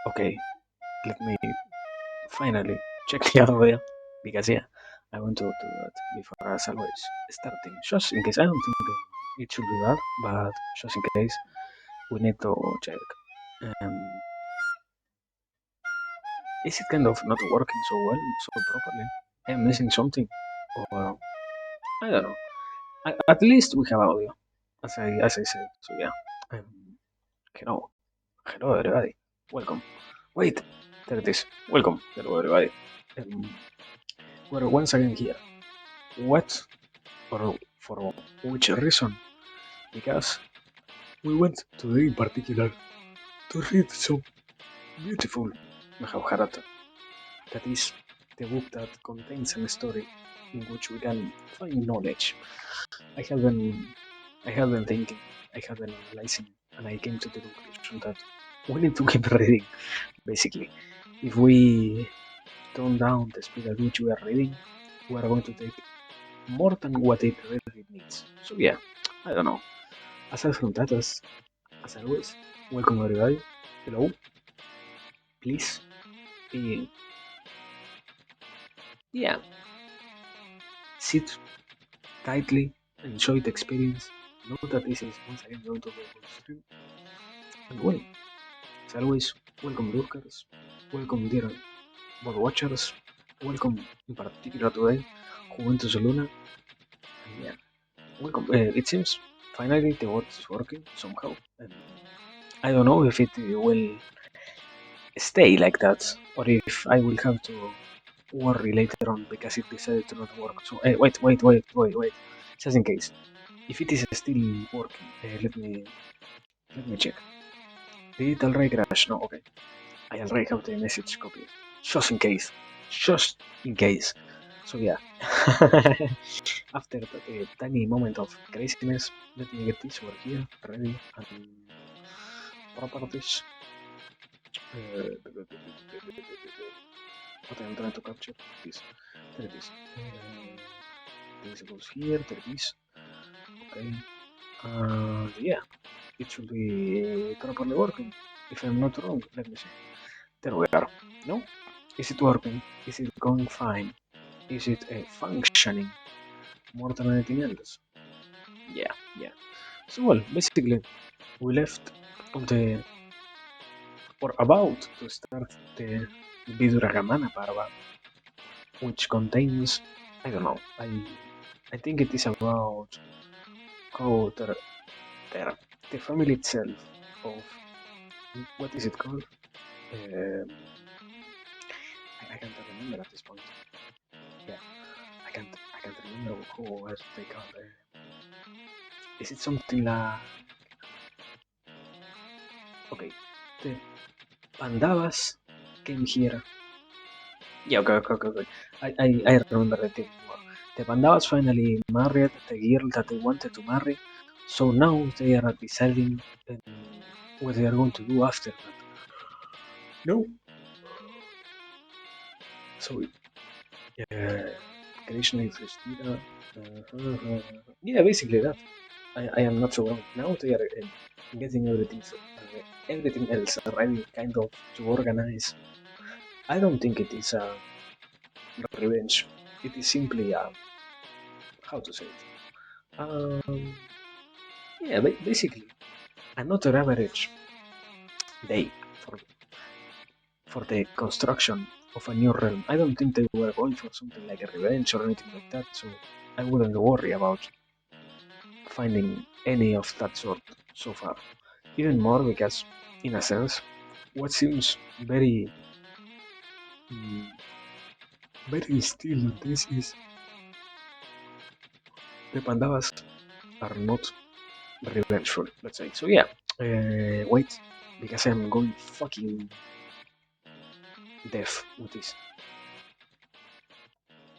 Okay, let me finally check the audio because yeah, I want to do that before as always starting. Just in case, I don't think it should be bad, but just in case, we need to check. Um, is it kind of not working so well, so properly? I'm missing something, or I don't know. At least we have audio, as I said. So yeah, um, hello, hello everybody, welcome. Wait, there it is. Welcome, hello everybody. Um, we're once again here. What or for which reason? Because we went today in particular to read some beautiful Mahabharata. That is the book that contains a story in which we can find knowledge. I have been, I have been thinking, I have been analyzing, and I came to the conclusion that we need to keep reading. Basically, if we tone down the speed at which we are reading, we are going to take more than what it really needs. So yeah, I don't know. Aside from that, as always, welcome everybody. Hello, please. Uh, yeah, sit tightly, enjoy the experience. Know that this is once again going to be a good stream. And well, as always, welcome lurkers, welcome dear bot watchers, welcome in particular today, Juventus Luna. And yeah, welcome. It seems finally the bot is working somehow. And I don't know if it will stay like that or if I will have to worry later on because it decided to not work. So wait. Just in case, if it is still working, let me check. Did it already crash? No, okay. I already have the message copied. Just in case. Just in case. So yeah. After that tiny moment of craziness, let me get this over here, ready and properties. What I'm trying to capture is there it is. This goes here, there it is. Okay. And yeah, it should be properly working. If I'm not wrong, let me see. There we are. No? Is it working? Is it going fine? Is it functioning more than anything else? Yeah. So well, basically, we left on the or about to start the Viduragamana Parva, which contains I don't know. I think it is about how the family itself of what is it called? Um, I can't remember at this point. Yeah, I can't remember who was they called. Is it something like okay? The Pandavas came here. Yeah, okay. I remember the thing more. The Pandavas finally married the girl that they wanted to marry, so now they are deciding what they are going to do after that. No, so Krishna is Vestira. Yeah, basically that. I am not so wrong. Now they are getting everything else ready, kind of to organize. I don't think it is a revenge. It is simply a how to say it. Yeah, basically another average day for for the construction of a new realm. I don't think they were going for something like a revenge or anything like that, so I wouldn't worry about finding any of that sort so far. Even more because, in a sense, what seems mm, very still on this is the Pandavas are not revengeful, let's say. So yeah, wait, because I'm going fucking deaf with this.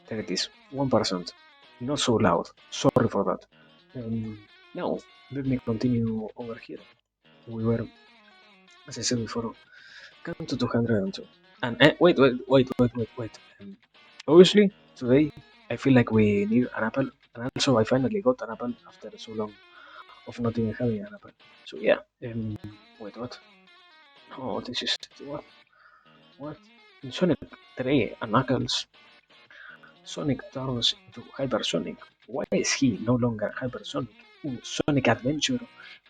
There it is, 1%. Not so loud. Sorry for that. Now, let me continue over here. We were, as I said before, come to 202. And wait. Obviously, today I feel like we need an apple, and also I finally got an apple after so long of not even having an apple. So yeah, wait, what? Oh, this is what? What? In Sonic 3 and Knuckles, Sonic turns into Hypersonic. Why is he no longer Hypersonic in Sonic Adventure,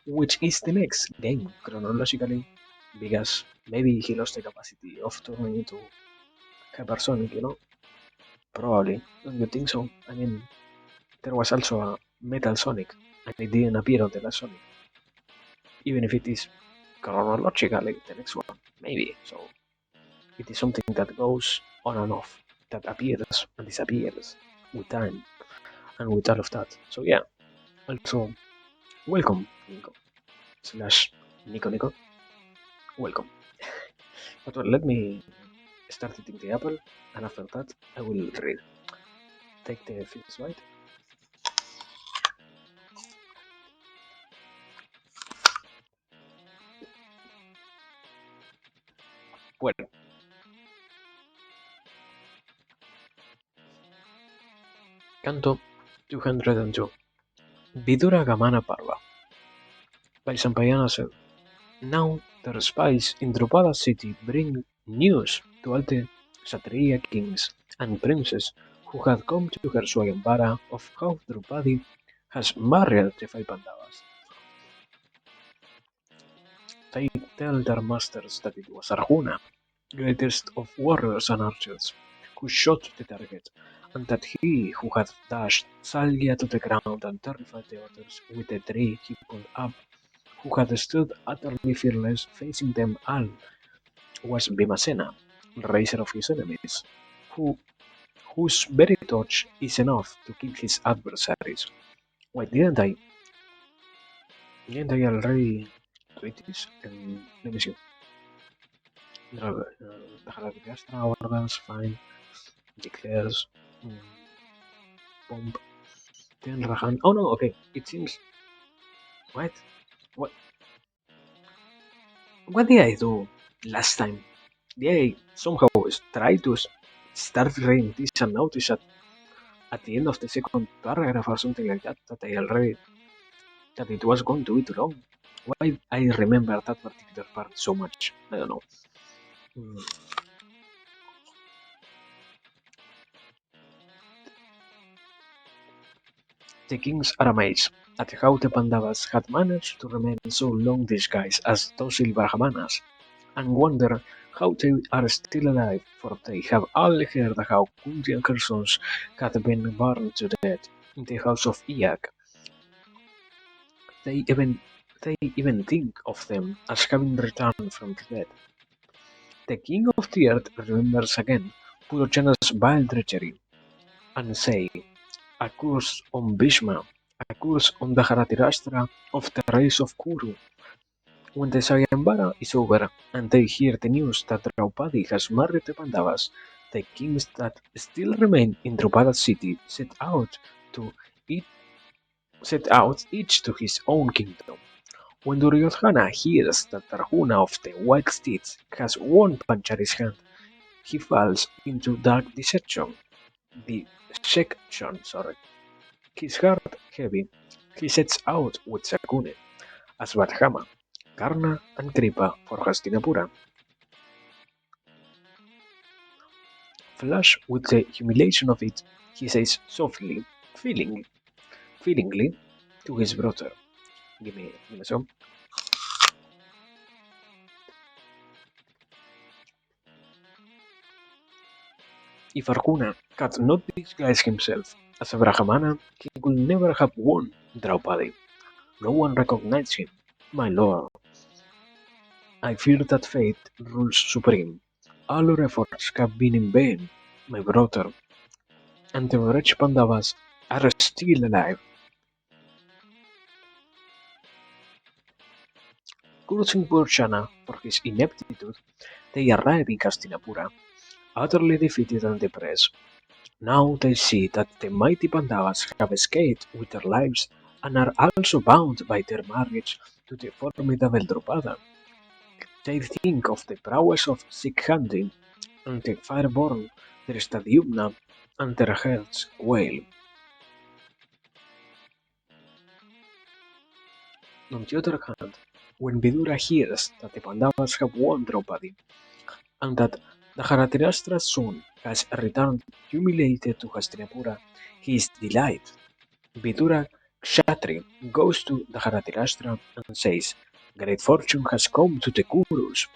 which is the next game chronologically? Because maybe he lost the capacity of turning into Hypersonic, you know? Probably. Don't you think so? I mean, there was also a Metal Sonic, and it didn't appear on the last Sonic, even if it is chronologically the next one. Maybe. So it is something that goes on and off, that appears and disappears with time and with all of that. So yeah, also welcome Nico slash Nico Nico. Welcome. But well, let me start eating the apple, and after that I will read. Take the first bite. Well, Canto 202. Vidura Gamana Parva by Sampayana said, now their spies in Drupada city bring news to all the Kshatriya kings and princes who had come to her Swayambara of how Drupadi has married the five Pandavas. They tell their masters that it was Arjuna, greatest of warriors and archers, who shot the target, and that he who had dashed Salya to the ground and terrified the others with the tree he pulled up, who had stood utterly fearless facing them all, was Bhimasena, raiser of his enemies, who whose very touch is enough to kill his adversaries. Wait, didn't I already tweet this? Let me see. Dragagastra orders, fine, declares, bomb, then Rahan. Oh no, okay. It seems. What? What? What did I do last time? Did I somehow try to start reading this and notice at the end of the second paragraph or something like that that I already that it was going to be too long? Why I remember that particular part so much? I don't know. Mm. The kings are amazed at how the Pandavas had managed to remain so long disguised as docile Brahmanas, and wonder how they are still alive, for they have all heard how Kunti and her sons had been burned to death in the house of Iak. They even they even think of them as having returned from the dead. The king of the earth remembers again Purochanna's vile treachery, and say, a curse on Bhishma, a curse on the Haratirashtra of the race of Kuru. When the Sayambara is over and they hear the news that Draupadi has married the Pandavas, the kings that still remain in Drupada city to each, set out each to his own kingdom. When Duryodhana hears that Arjuna of the White Steeds has won Panchari's hand, he falls into dark dejection, sorry. His heart heavy, he sets out with Sakune, Aswadhama, Karna, and Kripa for Hastinapura. Flushed with the humiliation of it, he says softly, feeling, feelingly, to his brother, give me some. If Arjuna had not disguised himself as a Brahmana, he could never have won Draupadi. No one recognized him. My lord, I fear that fate rules supreme. All our efforts have been in vain, my brother, and the wretched Pandavas are still alive. Cursing Purshana for his ineptitude, they arrive in Hastinapura, utterly defeated and depressed. Now they see that the mighty Pandavas have escaped with their lives and are also bound by their marriage to the formidable Drupada. They think of the prowess of Sikhandi and the fireborn Drishtadyumna, and their hearts quail. On the other hand, when Vidura hears that the Pandavas have won Draupadi, and that The Dharatirashtra's son has returned humiliated to Hastinapura. He is delighted. Vidura Kshatri goes to the Dharatirashtra and says, "Great fortune has come to the Kurus."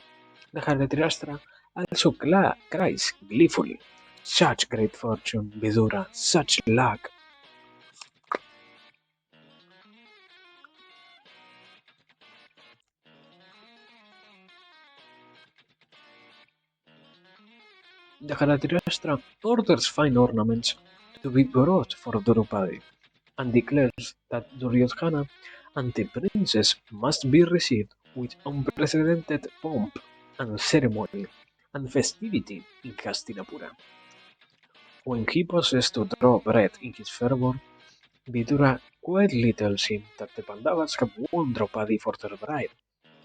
The Dharatirashtra also cries gleefully, "Such great fortune, Vidura, such luck." The Dharatirashtra orders fine ornaments to be brought for Draupadi and declares that Duryodhana and the princess must be received with unprecedented pomp and ceremony and festivity in Hastinapura. When he pauses to draw breath in his fervor, Vidura quietly tells him that the Pandavas have won Draupadi for their bride.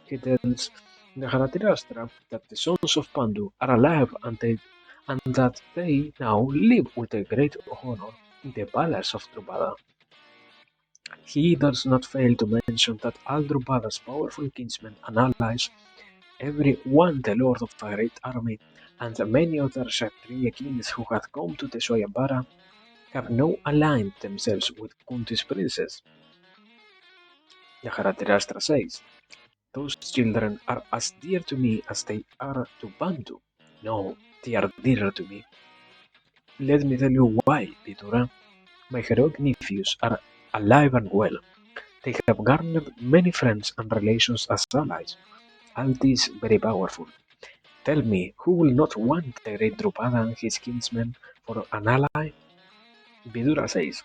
He tells Dharatirashtra that the sons of Pandu are alive and that they now live with a great honor in the palace of Drupada. He does not fail to mention that all Drupada's powerful kinsmen and allies, every one the lord of a great army, and many other Kshatriya kings who had come to the Swayambara, have now aligned themselves with Kunti's princess. Dharatirashtra says, "Those children are as dear to me as they are to Bantu. No, they are dearer to me. Let me tell you why, Vidura. My heroic nephews are alive and well. They have garnered many friends and relations as allies. All this very powerful. Tell me, who will not want the great Drupada and his kinsmen for an ally?" Vidura says,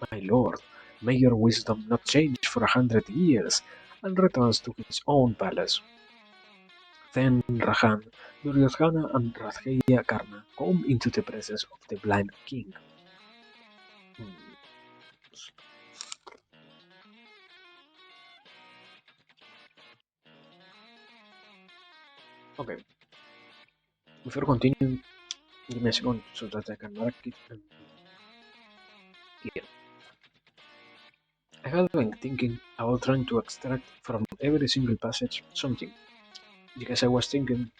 "My lord, may your wisdom not change for 100 years," and returns to his own palace. Then Rahan, Duryodhana, and Radheya Karna come into the presence of the blind king. Hmm, Okay, before continuing, give me a second so that I can mark it here. I have been thinking about trying to extract from every single passage something, because I was thinking,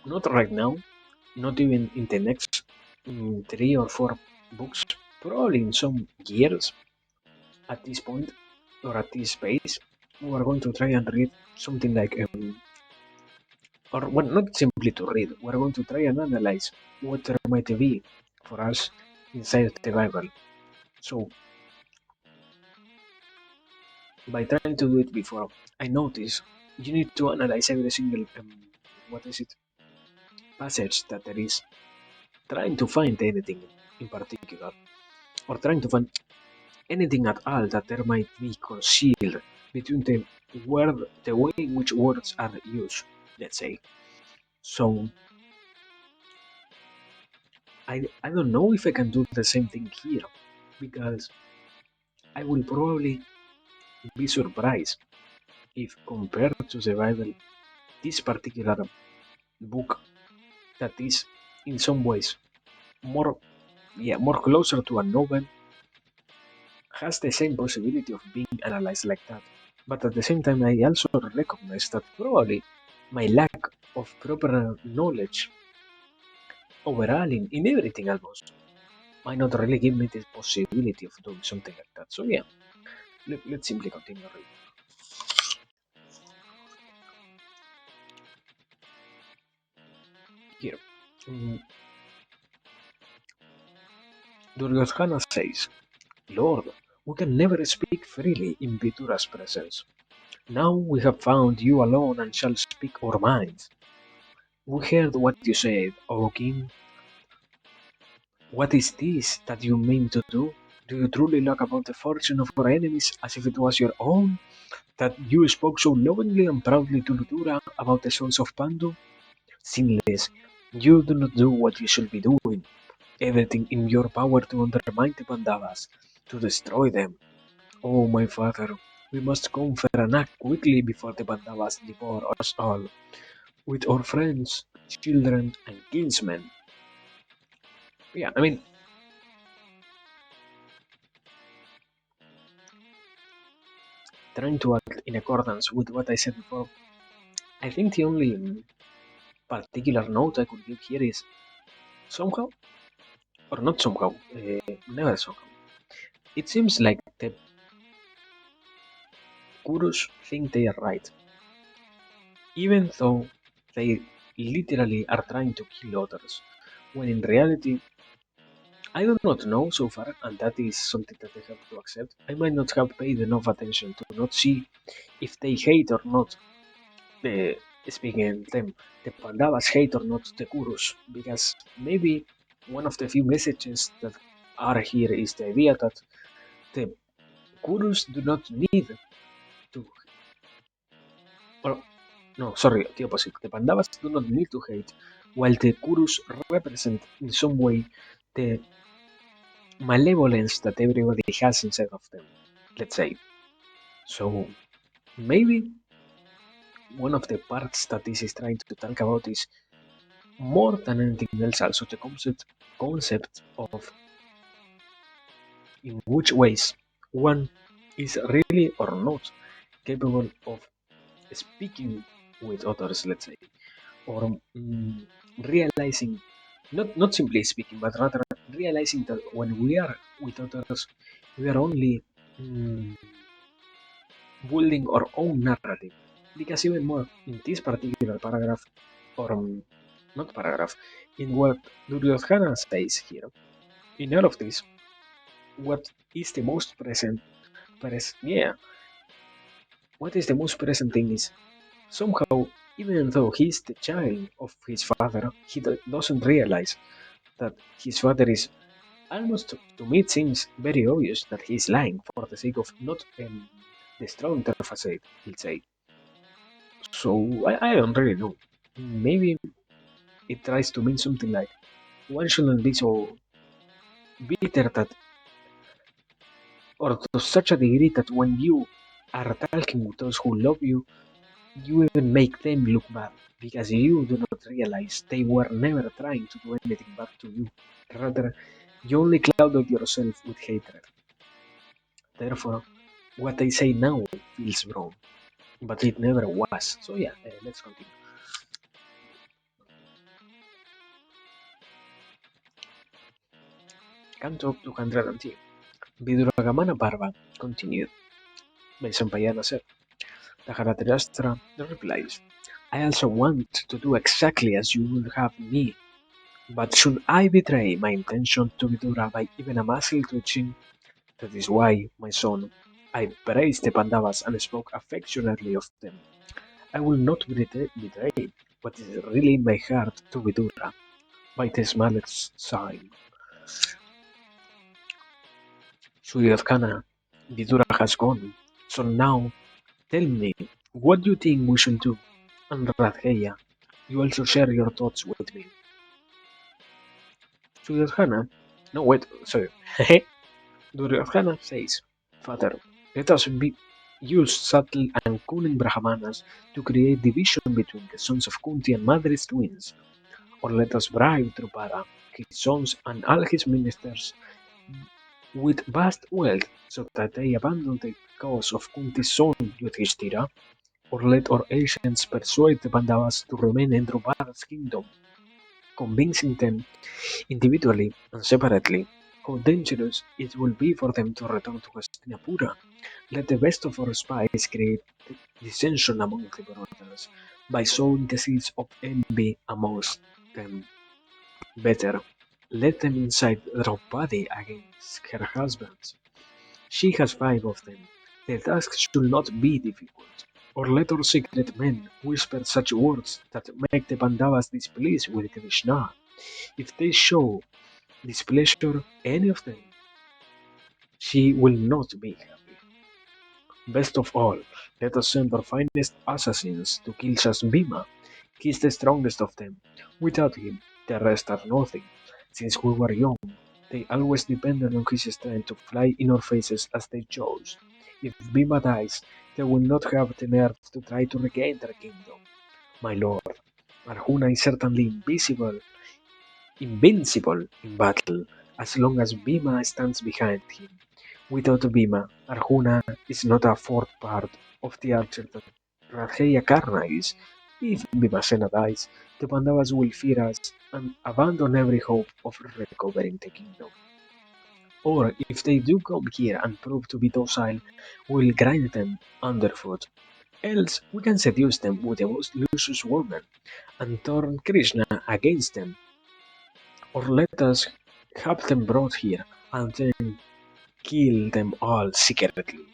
not right now, not even in the next 3 or 4 books, probably in some years at this point or at this pace, we are going to try and read something like, or well, not simply to read, we're going to try and analyze what there might be for us inside the Bible. So, by trying to do it before, I notice you need to analyze every single, what is it, passage that there is, trying to find anything in particular, or trying to find anything at all that there might be concealed between the way in which words are used, let's say. So I don't know if I can do the same thing here, because I will probably be surprised if, compared to the Bible, this particular book that is in some ways more, more closer to a novel, has the same possibility of being analyzed like that. But at the same time, I also recognize that probably my lack of proper knowledge overall in everything almost might not really give me the possibility of doing something like that. So yeah, let's simply continue reading here. Mm, Duryodhana says, "Lord, we can never speak freely in Vidura's presence. Now we have found you alone and shall speak our minds. We heard what you said, O king. What is this that you mean to do? Do you truly look about the fortune of our enemies as if it was your own? That you spoke so lovingly and proudly to Vidura about the sons of Pandu? Sinless, you do not do what you should be doing. Everything in your power to undermine the Pandavas, to destroy them. Oh, my father, we must confer and act quickly before the Pandavas devour us all, with our friends, children, and kinsmen." Yeah, I mean, trying to act in accordance with what I said before, I think the only particular note I could give here is somehow, or not somehow, never somehow. It seems like the Kurus think they are right, even though they literally are trying to kill others, when in reality, I do not know so far, and that is something that I have to accept. I might not have paid enough attention to not see if they hate or not the speaking them, the Pandavas hate or not the Kurus, because maybe one of the few messages that are here is the idea that the Kurus do not need to, or no, sorry, the opposite. The Pandavas do not need to hate, while the Kurus represent in some way the malevolence that everybody has inside of them, let's say. So maybe one of the parts that this is trying to talk about is more than anything else also the concept of in which ways one is really or not capable of speaking with others, let's say, or realizing, not simply speaking, but rather realizing that when we are with others, we are only mm, building our own narrative. Because even more in this particular paragraph, or not paragraph, in what Duryodhana says here, in all of this, what is the most yeah, what is the most present thing is somehow, even though he's the child of his father, he doesn't realize that his father is almost to me it seems very obvious that he's lying for the sake of not destroying their facade, let's say. So I don't really know. Maybe it tries to mean something like one shouldn't be so bitter that, or to such a degree that when you are talking with those who love you, you even make them look bad because you do not realize they were never trying to do anything bad to you. Rather, you only clouded yourself with hatred. Therefore, what they say now feels wrong, but it never was. So yeah, let's continue. Canto 210. Viduragamana Parva continued. Vaisampayana said. Dharatarashtra replies, I also want to do exactly as you would have me, but should I betray my intention to Vidura by even a muscle twitching? That is why, my son, I praised the Pandavas and spoke affectionately of them. I will not betray what is really in my heart to Vidura by the smallest sign. Suryodhana, Vidura has gone, so now tell me, what do you think we should do? And Radheya, you also share your thoughts with me. Duryodhana, no wait, sorry. Duryodhana says, Father, let us use subtle and cunning Brahmanas to create division between the sons of Kunti and Madri's twins, or let us bribe Drupara, his sons and all his ministers with vast wealth so that they abandon the cause of Kunti's son Yudhishthira, or let our agents persuade the Pandavas to remain in Drupada's kingdom, convincing them individually and separately how dangerous it will be for them to return to Hastinapura. Let the best of our spies create dissension among the brothers by sowing the seeds of envy amongst them. Better, let them incite Draupadi against her husbands. She has 5 of them. The task should not be difficult. Or let our secret men whisper such words that make the Pandavas displeased with Krishna. If they show displeasure any of them, she will not be happy. Best of all, let us send our finest assassins to kill Bhima. He is the strongest of them. Without him, the rest are nothing. Since we were young, they always depended on his strength to fly in our faces as they chose. If Bhima dies, they will not have the nerve to try to regain their kingdom. My lord, Arjuna is certainly invincible in battle as long as Bhima stands behind him. Without Bhima, Arjuna is not a fourth part of the archer that Radheya Karna is. If Vimasena dies, the Pandavas will fear us and abandon every hope of recovering the kingdom. Or if they do come here and prove to be docile, we'll grind them underfoot. Else, we can seduce them with the most luscious woman and turn Krishna against them. Or let us have them brought here and then kill them all secretly.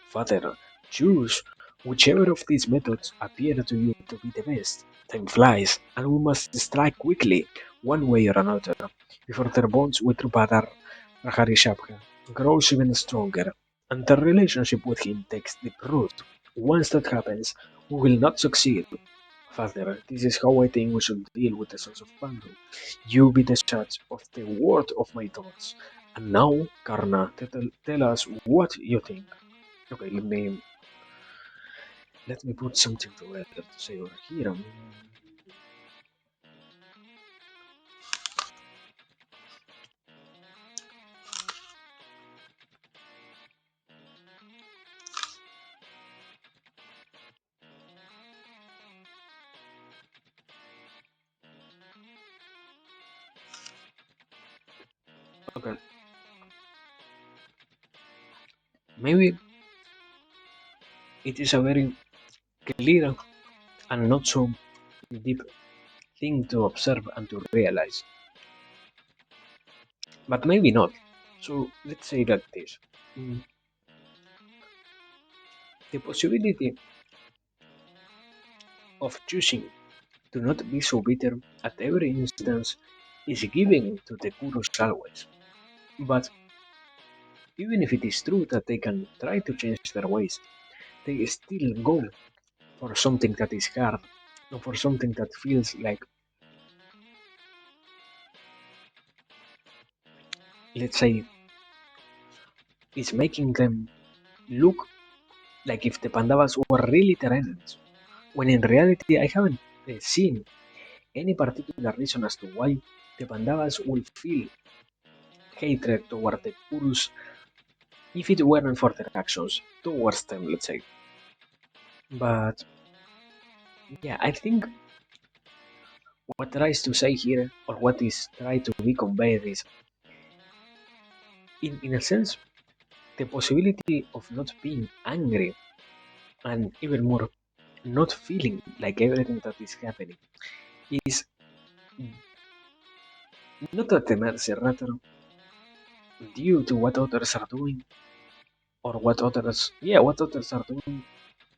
Father, choose whichever of these methods appear to you to be the best. Time flies, and we must strike quickly, one way or another, before their bonds with Drupadar Raharishabha grows even stronger, and their relationship with him takes deep root. Once that happens, we will not succeed. Father, this is how I think we should deal with the sons of Pandu. You be the judge of the word of my thoughts. And now, Karna, tell us what you think. Okay, let me put something together to say over here. Okay, maybe it is a very clear and not so deep thing to observe and to realize, but maybe not. So let's say like this. Mm, The possibility of choosing to not be so bitter at every instance is given to the Kurus always. But even if it is true that they can try to change their ways, they still go for something that is hard, or for something that feels like, let's say, is making them look like if the Pandavas were really their enemies. When in reality, I haven't seen any particular reason as to why the Pandavas will feel hatred toward the Kurus if it weren't for their actions towards them, let's say. But yeah, I think what tries to say here, or what is tried to be conveyed, is, in a sense, the possibility of not being angry and even more not feeling like everything that is happening is not at the mercy, rather due to what others are doing, or what others are doing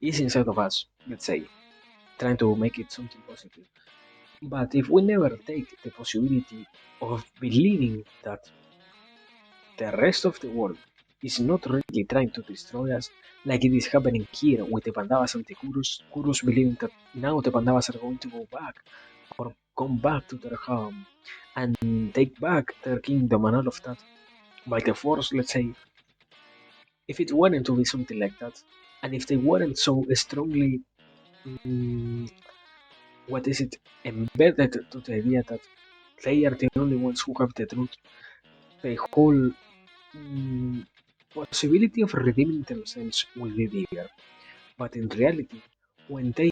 is inside of us, let's say, trying to make it something positive. But if we never take the possibility of believing that the rest of the world is not really trying to destroy us, like it is happening here with the Pandavas and the Kurus believing that now the Pandavas are going to go back or come back to their home and take back their kingdom and all of that by the force, let's say. If it weren't to be something like that, and if they weren't so strongly, mm, what is it, embedded to the idea that they are the only ones who have the truth, the whole mm, possibility of redeeming themselves will be bigger. But in reality, when they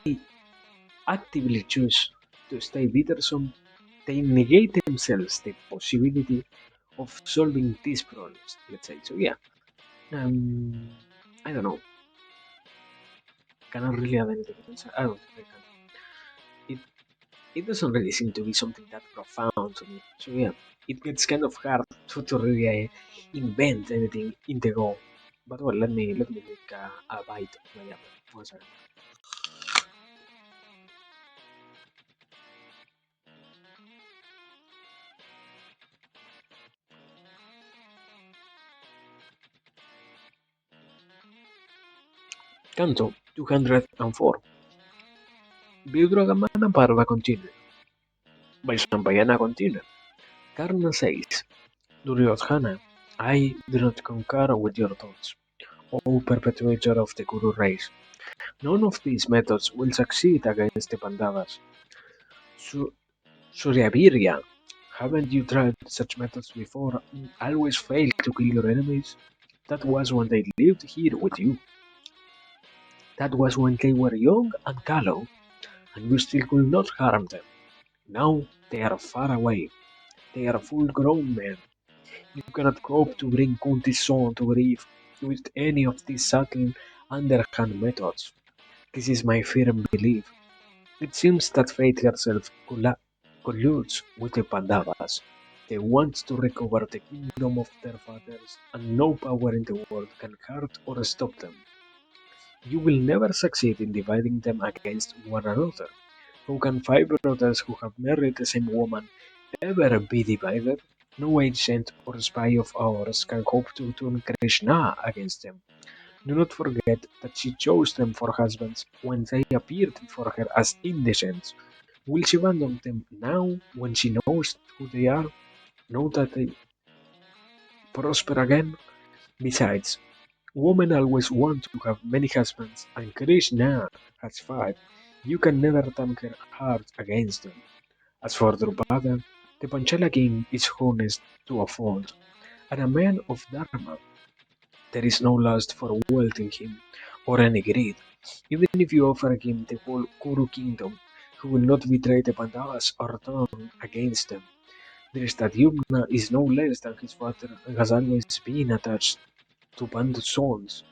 actively choose to stay bithersome, they negate themselves the possibility of solving these problems, let's say. So yeah, um, I don't know. Cannot really have anything else. I don't think I can. It it doesn't really seem to be something that profound to me. So yeah, it gets kind of hard to really invent anything in the go. But well, let me take a bite of my apple. One second. Canto 204. Vidrogamana parva continua. Vaishampayana continua. Karna says, Duryodhana, I do not concur with your thoughts, O perpetuator of the Kuru race. None of these methods will succeed against the Pandavas. Su- Suryavirya, haven't you tried such methods before and always failed to kill your enemies? That was when they lived here with you. That was when they were young and callow. and you still could not harm them. Now they are far away. They are full grown men. You cannot hope to bring Kunti's son to grief with any of these subtle, underhand methods. This is my firm belief. It seems that fate herself colludes with the Pandavas. They want to recover the kingdom of their fathers, and no power in the world can hurt or stop them. You will never succeed in dividing them against one another. How can five brothers who have married the same woman ever be divided? No agent or spy of ours can hope to turn Krishna against them. Do not forget that she chose them for husbands when they appeared before her as indigents. Will she abandon them now when she knows who they are? Know that they prosper again? Besides, women always want to have many husbands, and Krishna has five. You can never turn her heart against them. As for Drupada, the Panchala king is honest to a fault, and a man of Dharma. There is no lust for wealth in him, or any greed. Even if you offer him the whole Kuru kingdom, he will not betray the Pandavas or turn against them. Drishtadyumna is no less than his father and has always been attached to Pandu's sons.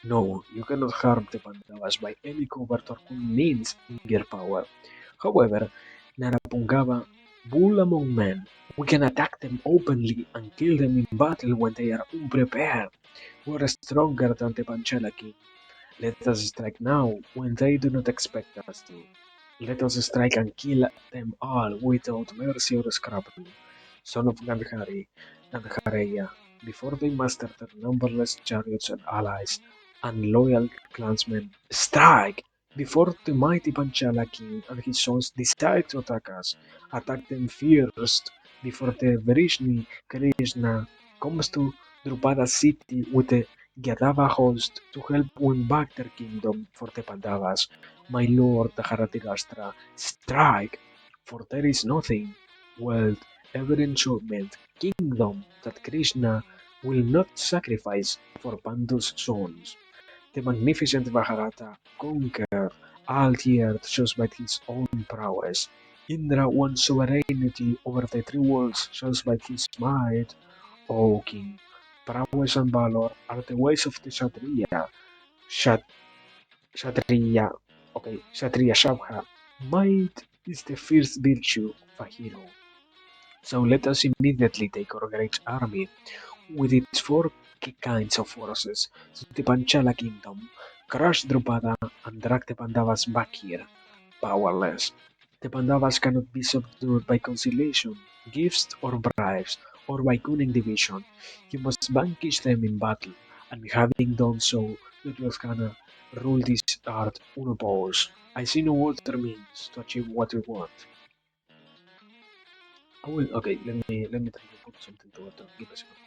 No, you cannot harm the Pandavas by any covert or cunning means in your power. However, Narapungava, bull among men, we can attack them openly and kill them in battle when they are unprepared. We are stronger than the Panchala king. Let us strike now when they do not expect us to. Let us strike and kill them all without mercy or scruple. Son of Gandhareya, before they muster their numberless chariots and allies and loyal clansmen, strike! Before the mighty Panchala king and his sons decide to attack us, attack them first, before the Vrishni Krishna comes to Drupada city with the Yadava host to help win back their kingdom for the Pandavas. My lord Dharatirashtra, strike! For there is nothing, wealth, ever enjoyment, kingdom that Krishna will not sacrifice for Pandu's sons. The magnificent Bharata conquered all the earth just by his own prowess. Indra won sovereignty over the three worlds just by his might. O king, prowess and valor are the ways of the Kshatriya. Kshat- Kshatriya, Kshatriya Shabha. Might is the first virtue of a hero. So let us immediately take our great army with its four kinds of forces to the Panchala kingdom, crush Drupada, and drag the Pandavas back here, powerless. The Pandavas cannot be subdued by conciliation, gifts, or bribes, or by cunning division. You must vanquish them in battle, and having done so, Duryodhana rule this earth unopposed. I see no other means to achieve what we want. I will. Okay, let me try to put something together. Give us a second.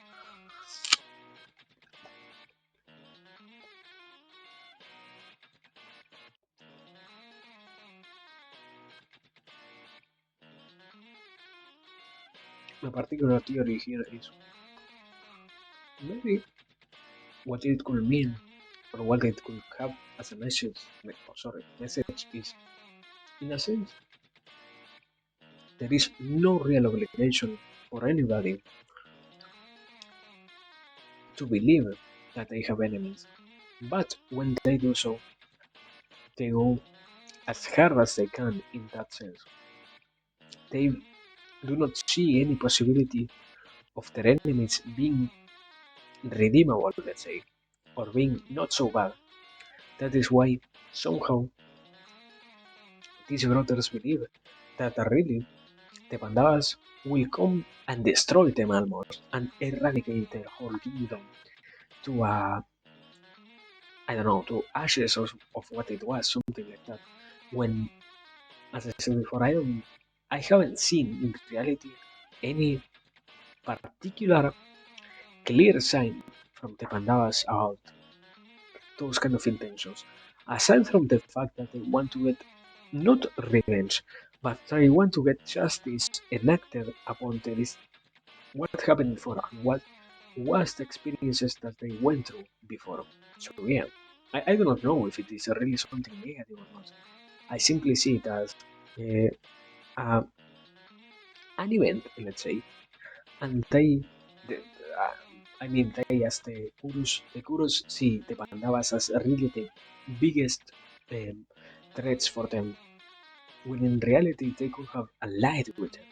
My particular theory here is maybe what it could mean or what it could have as a message. Message is in a sense there is no real obligation for anybody to believe that they have enemies, but when they do so, they go as hard as they can in that sense. They do not see any possibility of their enemies being redeemable, let's say, or being not so bad. That is why somehow these brothers believe that really the Pandavas will come and destroy them almost and eradicate their whole kingdom to I don't know, to ashes of what it was, something like that. When, as I said before, I haven't seen in reality any particular clear sign from the Pandavas about those kind of intentions. Aside from the fact that they want to get not revenge, but they want to get justice enacted upon what happened before and what was the experiences that they went through before. So yeah, I do not know if it is really something negative or not. I simply see it as uh, uh, an event, let's say, and they as the Kurus see the Pandavas as really the biggest um, threats for them, when in reality they could have allied with them,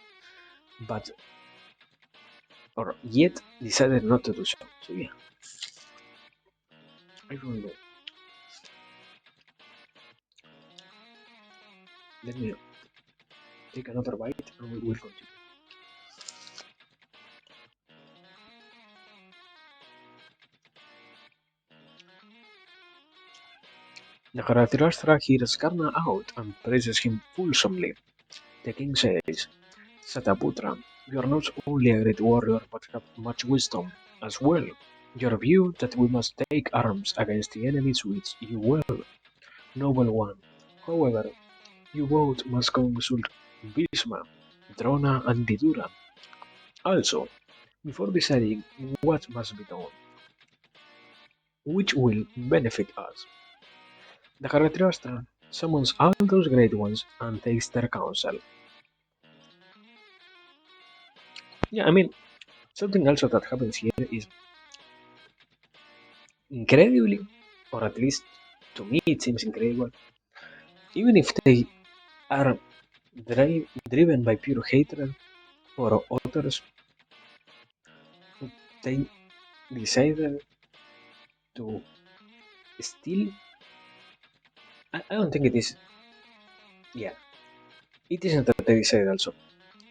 but or yet decided not to do so. So yeah, I don't know. Let me take another bite and we will continue. The Dhritarashtra hears Karna out and praises him fulsomely. The king says, Sataputra, you are not only a great warrior but have much wisdom as well. Your view that we must take arms against the enemy suits you well, noble one. However, you both must consult Bhishma, Drona, and Vidura. Also, before deciding what must be done, which will benefit us. The Dhritarashtra summons all those great ones and takes their counsel. Yeah, I mean, something also that happens here is incredibly, or at least to me it seems incredible, even if they are driven by pure hatred for others, they decided to steal. I don't think it is, yeah, it isn't that they decided also.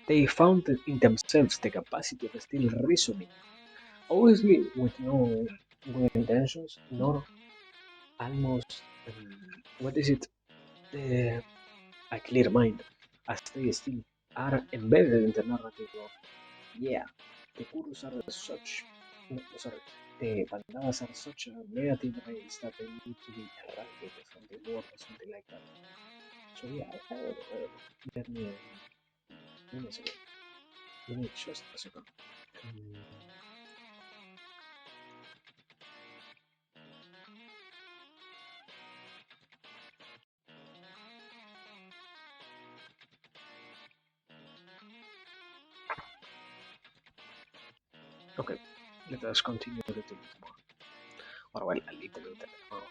They found in themselves the capacity of still reasoning, obviously with no good intentions, nor almost, what is it, uh, a clear mind, as they still are embedded in the narrative of, yeah, the Kurus are such, no, sorry, the Pandavas are such a negative race that they need to be eradicated from the world or something like that. So yeah, I don't know, I don't know. Let me, give me a second. Give me just a second. Mm, okay, let us continue a little bit more. Or well, a little bit more.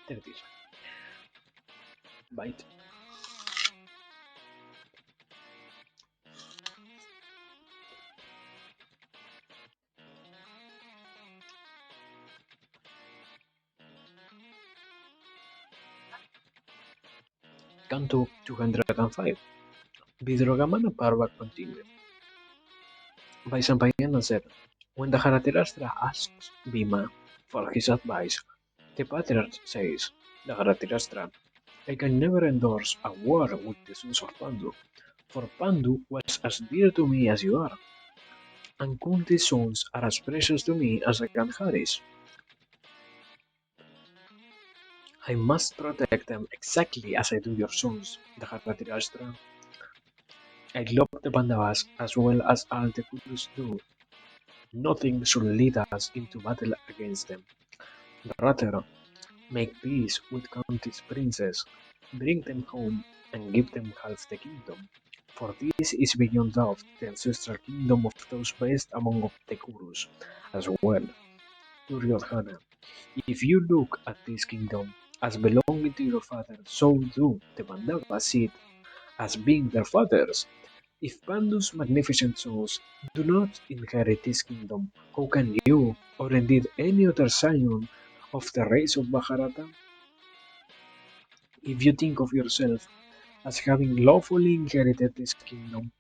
There it is. Bite. Canto 205. Vidrogamana Parva continued. Vaisampayana said, when the Dhritarashtra asks Bhima for his advice, the patriarch says, the Dhritarashtra, I can never endorse a war with the sons of Pandu, for Pandu was as dear to me as you are, and Kunti's sons are as precious to me as Gandharis. I must protect them exactly as I do your sons, the Dhritarashtra. I love the Pandavas as well as all the Kurus do. Nothing should lead us into battle against them. Rather, make peace with Kunti's princes, bring them home, and give them half the kingdom. For this is beyond doubt the ancestral kingdom of those best among the Kurus as well. Duryodhana, if you look at this kingdom as belonging to your father, so do the Pandavas see it as being their fathers. If Pandu's magnificent sons do not inherit this kingdom, how can you, or indeed any other scion of the race of Bharata, if you think of yourself as having lawfully inherited this kingdom,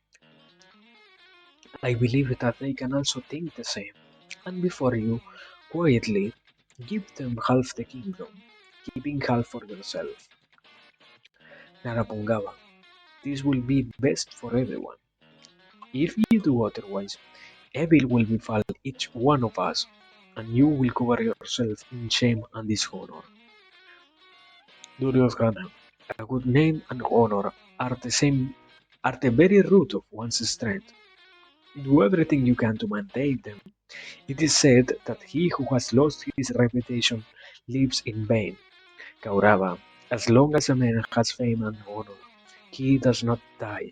I believe that they can also think the same, and before you, quietly, give them half the kingdom, keeping half for yourself. Narapongaba, this will be best for everyone. If you do otherwise, evil will befall each one of us, and you will cover yourself in shame and dishonor. Duryodhana, a good name and honor are the very root of one's strength. Do everything you can to maintain them, It is said that he who has lost his reputation lives in vain. Kaurava, as long as a man has fame and honor, he does not die.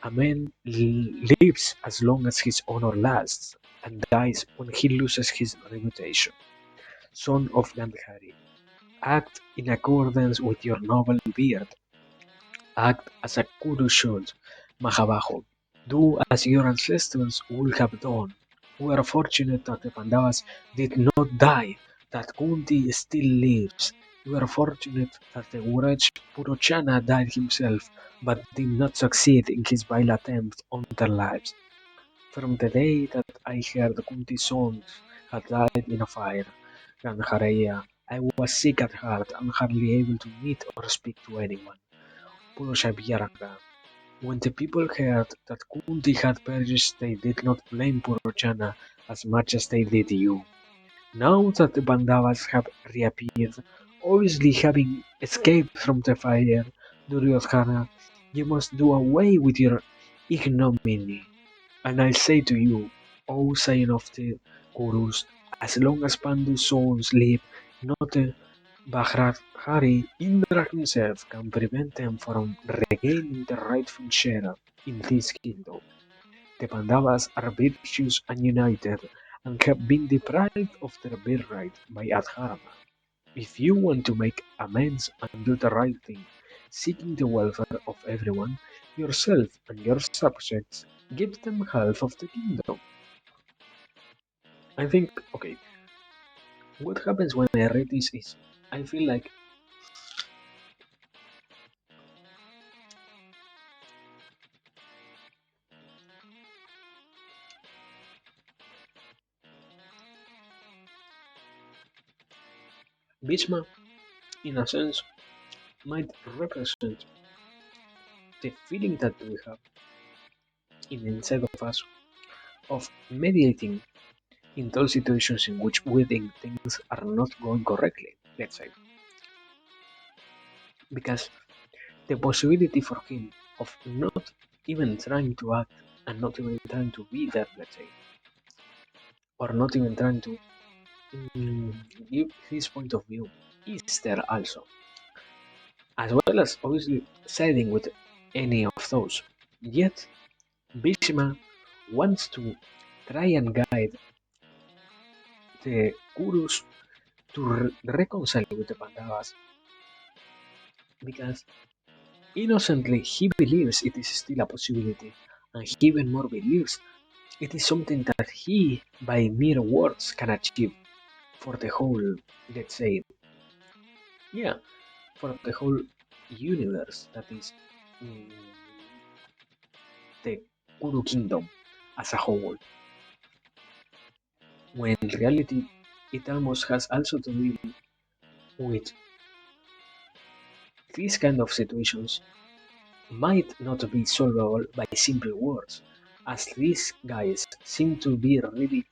A man lives as long as his honor lasts, and dies when he loses his reputation. Son of Gandhari, act in accordance with your noble beard. Act as a Kuru should, Mahabaho. Do as your ancestors would have done. We are fortunate that the Pandavas did not die, that Kunti still lives. We are fortunate that the wretched Purochana died himself, but did not succeed in his vile attempt on their lives. From the day that I heard Kunti's sons had died in a fire, Gandhareya, I was sick at heart and hardly able to meet or speak to anyone. Purushabhyaraka. When the people heard that Kunti had perished, they did not blame Purochana as much as they did you. Now that the Pandavas have reappeared, obviously having escaped from the fire, Duryodhana, you must do away with your ignominy. And I say to you, O scion of the Kurus, as long as Pandu's sons live, not a Bharadhari Indra himself can prevent them from regaining their rightful share in this kingdom. The Pandavas are virtuous and united, and have been deprived of their birthright by Adharma. If you want to make amends and do the right thing, seeking the welfare of everyone, yourself and your subjects, give them half of the kingdom. I think, okay, what happens when I read this is I feel like Bhishma, in a sense, might represent the feeling that we have inside of us of mediating in those situations in which we think things are not going correctly, let's say. Because the possibility for him of not even trying to act and not even trying to be there, let's say, or not even trying to mm, give his point of view is there also, as well as obviously siding with any of those. Yet, Bhishma wants to try and guide the Kurus to reconcile with the Pandavas because innocently he believes it is still a possibility, and he even more believes it is something that he, by mere words, can achieve for the whole, let's say, yeah, for the whole universe that is mm, the Kuru kingdom as a whole. When in reality, it almost has also to do with these kind of situations might not be solvable by simple words, as these guys seem to be really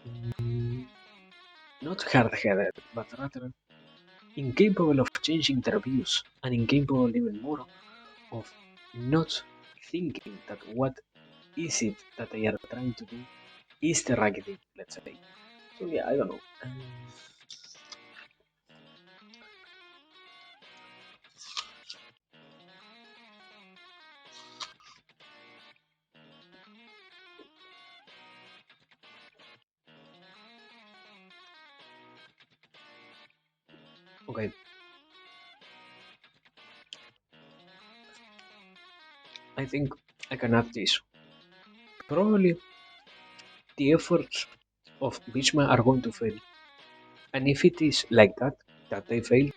mm, not hard-headed, but rather incapable of changing their views and incapable even more of not thinking that what is it that they are trying to do is the right thing, let's say. So yeah, I don't know. Okay, I think I can add this. Probably the efforts of Bhishma are going to fail. And if it is like that, that they fail,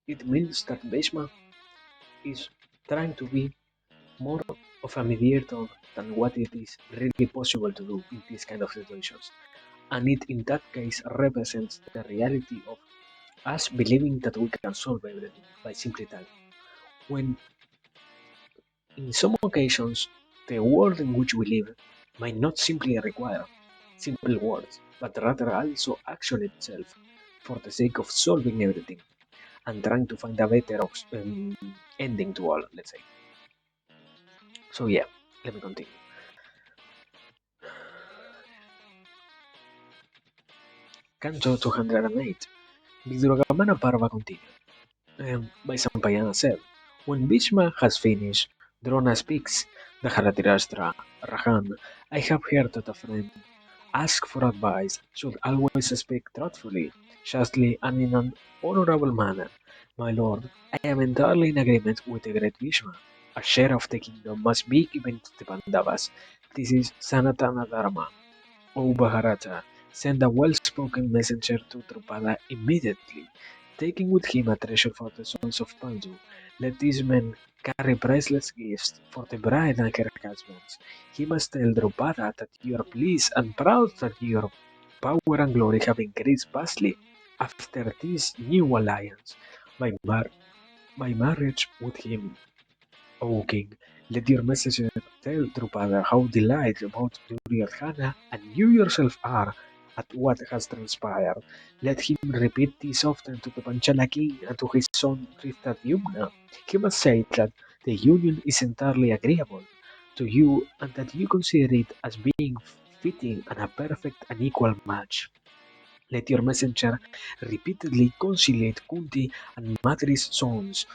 it means that Bhishma is trying to be more of a mediator than what it is really possible to do in these kind of situations. And it in that case represents the reality of us believing that we can solve everything by simply telling. When in some occasions the world in which we live might not simply require simple words, but rather also action itself for the sake of solving everything and trying to find a better ending to all, let's say. So yeah, let me continue. Canto 208. Viduragamana Parva continued. Vaisampayana said, when Bhishma has finished, Drona speaks, Dharatirashtra, Rahan, I have heard that a friend ask for advice should always speak truthfully, justly, and in an honorable manner. My lord, I am entirely in agreement with the great Bhishma. A share of the kingdom must be given to the Pandavas. This is Sanatana Dharma. O Bharata, send a well-spoken messenger to Drupada immediately, taking with him a treasure for the sons of Pandu. Let these men carry priceless gifts for the bride and her husbands. He must tell Drupada that you are pleased and proud that your power and glory have increased vastly after this new alliance. By, by marriage with him, O king, let your messenger tell Drupada how delighted both Duryodhana and you yourself are at what has transpired. Let him repeat this often to the Panchala king and to his son Dhristadyumna. He must say that the union is entirely agreeable to you and that you consider it as being fitting and a perfect and equal match. Let your messenger repeatedly conciliate Kunti and Madri's sons.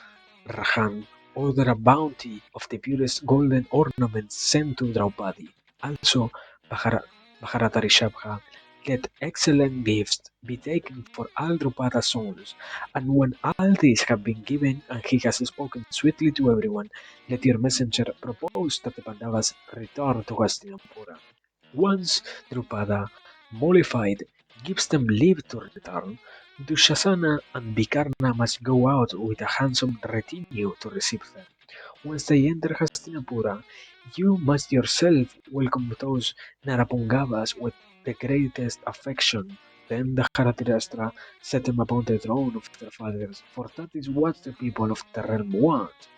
Rahan, order a bounty of the purest golden ornaments sent to Draupadi. Also, Bhara- Bharatarishabha, let excellent gifts be taken for all Drupada's sons. And when all these have been given and he has spoken sweetly to everyone, let your messenger propose that the Pandavas return to Hastinapura. Once Drupada, mollified, gives them leave to return, Dushasana and Vikarna must go out with a handsome retinue to receive them. Once they enter Hastinapura, you must yourself welcome those Narapungavas with the greatest affection. Then the Dharatirashtra set them upon the throne of their fathers, for that is what the people of the realm want.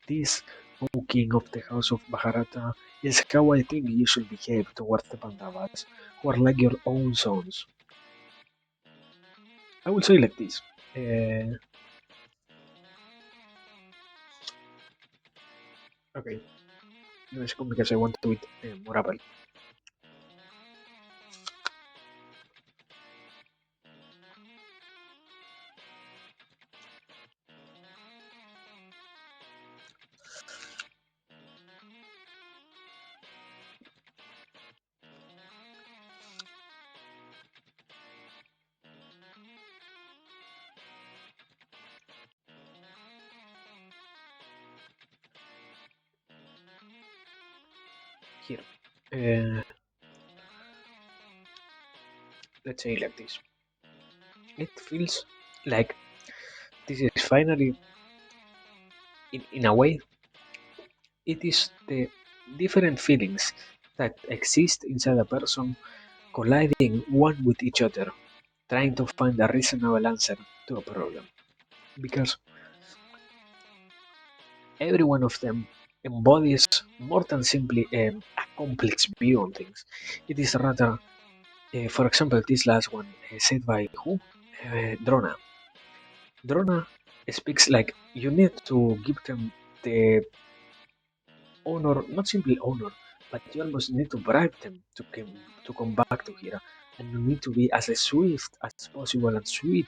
This, O king of the house of Bharata, is how I think you should behave towards the Pandavas, who are like your own sons. I will say like this. Uh, okay, give me a second because I want to eat more apple. Here. Uh, let's say like this. It feels like this is finally, in a way, it is the different feelings that exist inside a person colliding one with each other, trying to find a reasonable answer to a problem. Because every one of them embodies more than simply a complex view on things. It is rather, for example, this last one said by who? Drona. Drona speaks like you need to give them the honor, not simply honor, but you almost need to bribe them to come back to here. And you need to be as swift as possible and sweet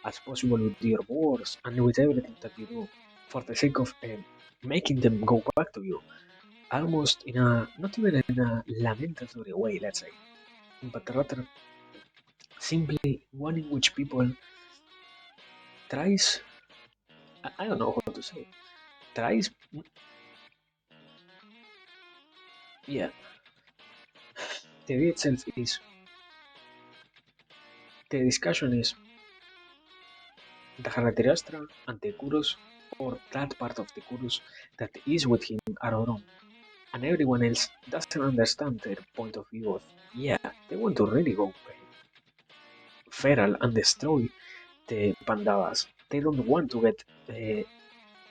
as possible with your words and with everything that you do for the sake of making them go back to you. Almost in a, not even in a lamentatory way, let's say, but rather simply one in which people tries, I don't know how to say, tries, yeah, the idea itself is, the discussion is the Haratirastra and the Kurus, or that part of the Kurus that is with him, are wrong. And everyone else doesn't understand their point of view of, yeah, they want to really go feral and destroy the Pandavas. They don't want to get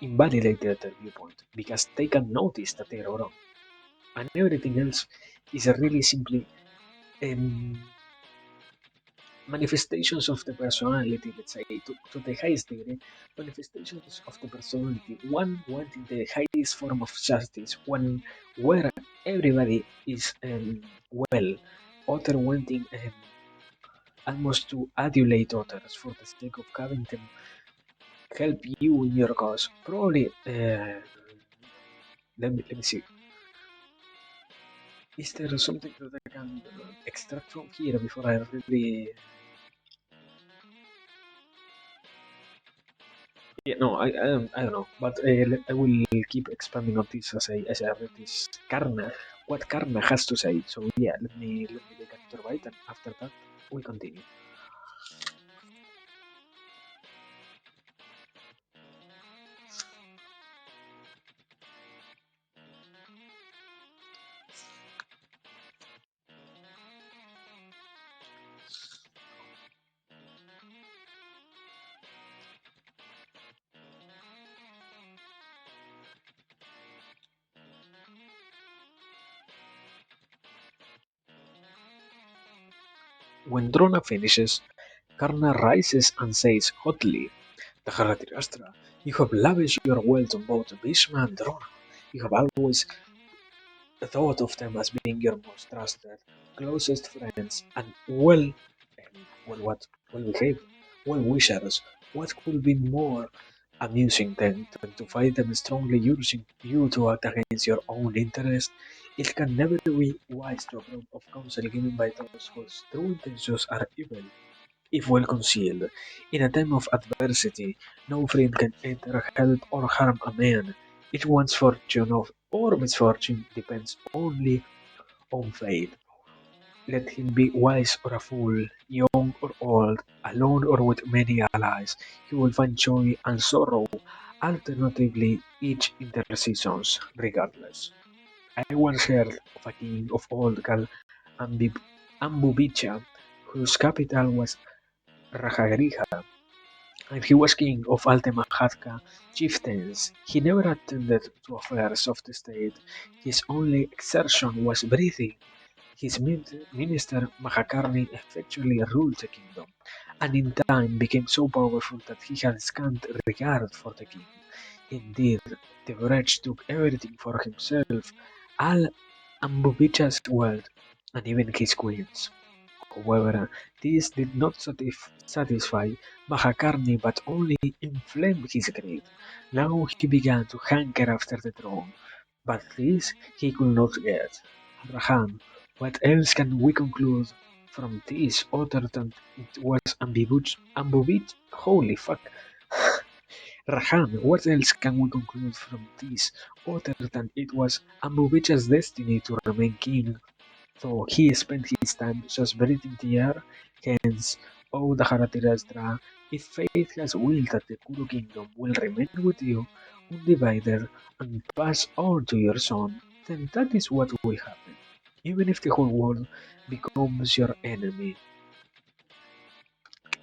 invalidated their viewpoint because they can notice that they are wrong. And everything else is really simply um, manifestations of the personality, let's say, to the highest degree, manifestations of the personality. One wanting the highest form of justice, one where everybody is well, other wanting almost to adulate others for the sake of having them help you in your cause. Probably, let me see. Is there something that I can extract from here before I really? Yeah, no, I don't know, but I will keep expanding on this as I read this Karna, what Karna has to say. So yeah, let me take another bite, and after that we continue. When Drona finishes, Karna rises and says hotly, "Dharatirashtra, you have lavished your wealth on both Bhishma and Drona. You have always thought of them as being your most trusted, closest friends, and well behaved, well wishers. What could be more amusing than to find them strongly urging you to act against your own interest? It can never be wise to approve of counsel given by those whose true intentions are evil. If well concealed, in a time of adversity, no friend can enter, help, or harm a man. Each one's fortune or misfortune depends only on fate. Let him be wise or a fool, young or old, alone or with many allies. He will find joy and sorrow, alternatively, each in their seasons, regardless. I once heard of a king of old called Ambubicha, whose capital was Rajagriha, and he was king of Altamahatka chieftains. He never attended to affairs of the state. His only exertion was breathing. His minister Mahakarni effectually ruled the kingdom, and in time became so powerful that he had scant regard for the king. Indeed, the wretch took everything for himself, all Ambubicha's wealth, and even his queens. However, this did not satisfy Mahakarni but only inflamed his greed. Now he began to hanker after the throne, but this he could not get. Rahan, what else can we conclude from this other than it was ambubich? Holy fuck. Rahan, what else can we conclude from this other than it was Ambubich's destiny to remain king? So he spent his time just breathing the air. Hence, O Daharatirastra, if fate has willed that the Kuru kingdom will remain with you undivided and pass on to your son, then that is what will happen. Even if the whole world becomes your enemy.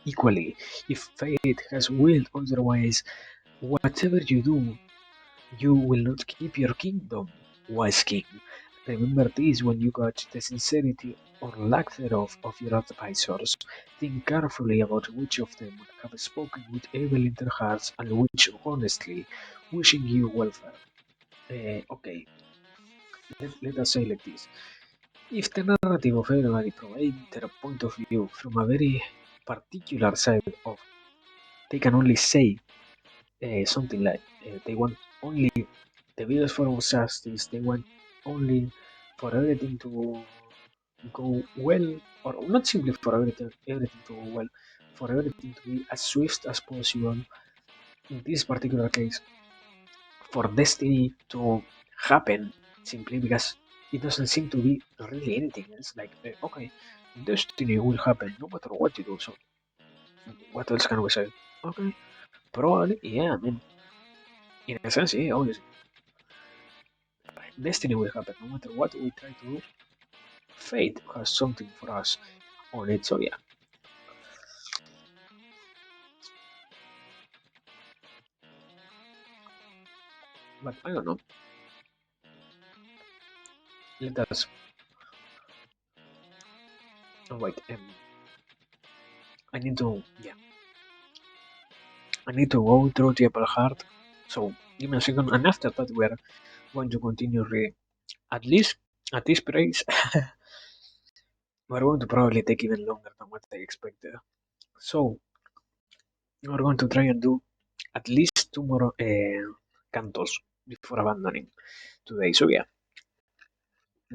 Equally, if fate has willed otherwise, whatever you do, you will not keep your kingdom, wise king. Remember this when you gauge the sincerity or lack thereof of your advisors. Think carefully about which of them have spoken with evil in their hearts and which honestly, wishing you welfare. Okay, let us say like this. If the narrative of everybody provides their point of view from a very particular side of, they can only say something like they want only the videos for justice. They want only for everything to go well, or not simply for everything to go well, for everything to be as swift as possible. In this particular case, for destiny to happen simply because it doesn't seem to be really anything else. Like okay, destiny will happen no matter what you do. So what else can we say? Okay, probably yeah. I mean, in a sense, yeah, obviously destiny will happen no matter what we try to do. Fate has something for us on it, so yeah. But I don't know. Let us. Oh, wait. I need to. Yeah. I need to go through the Apple Heart. So give me a second, and after that we're going to continue reading. At least at this pace, we're going to probably take even longer than what I expected. So we're going to try and do at least two more cantos before abandoning today. So yeah,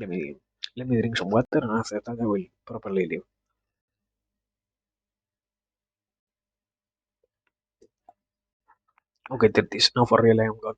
let me let me drink some water and after that I will properly leave. Okay, that is now for real. I am going.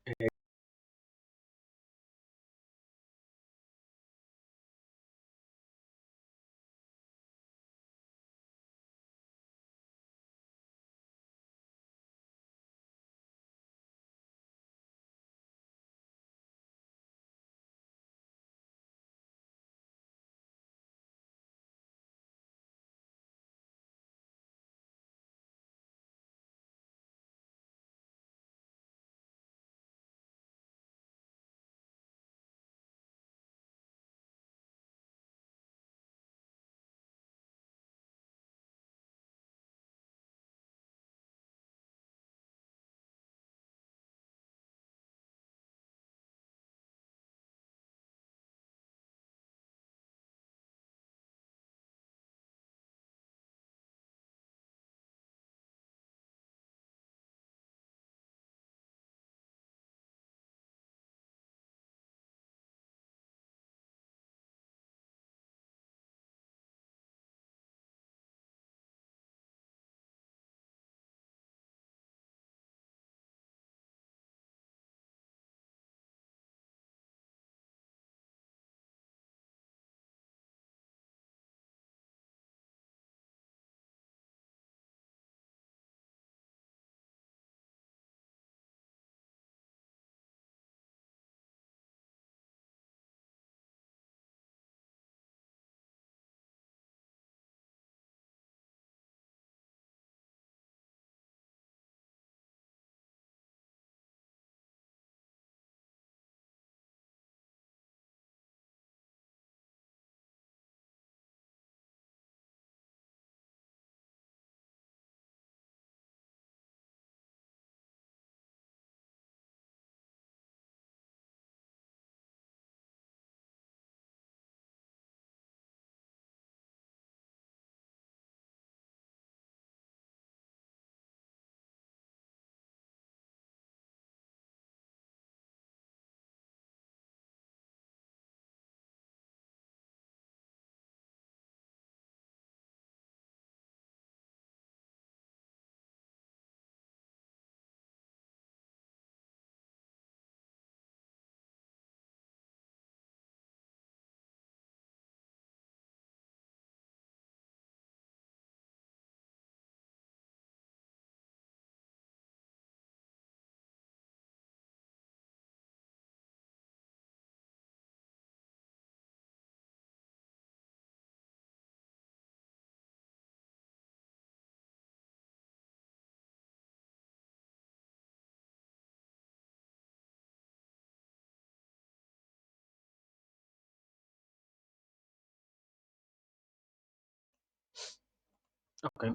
Okay,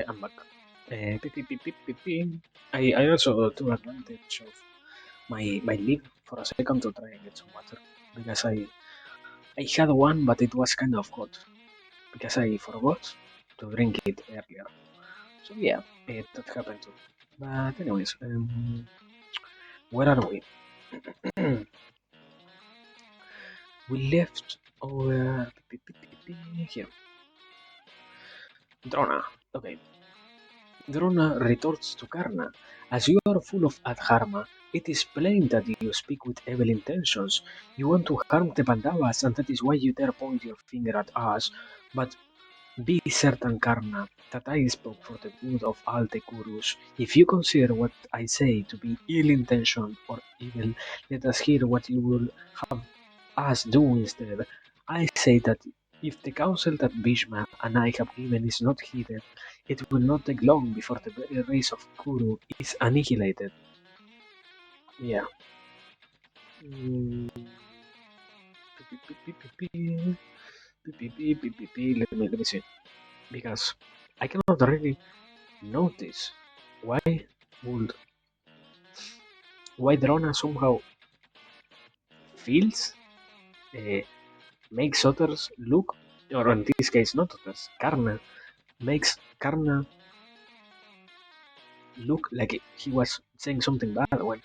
I'm back. I also took advantage of my leave for a second to try and get some water because I had one but it was kind of cold because I forgot to drink it earlier. So yeah, that happened too. But anyways, where are we? We left over here. Drona. Okay. Drona retorts to Karna. As you are full of adharma, it is plain that you speak with evil intentions. You want to harm the Pandavas, and that is why you dare point your finger at us. But be certain, Karna, that I spoke for the good of all the Kurus. If you consider what I say to be ill-intentioned or evil, let us hear what you will have us do instead. I say that if the counsel that Bhishma and I have given is not heeded, it will not take long before the very race of Kuru is annihilated. Yeah. Mm, let me see. Because I cannot really notice why would why Drona somehow feels uh, makes others look or in this case, not others, Karna, makes Karna look like he was saying something bad when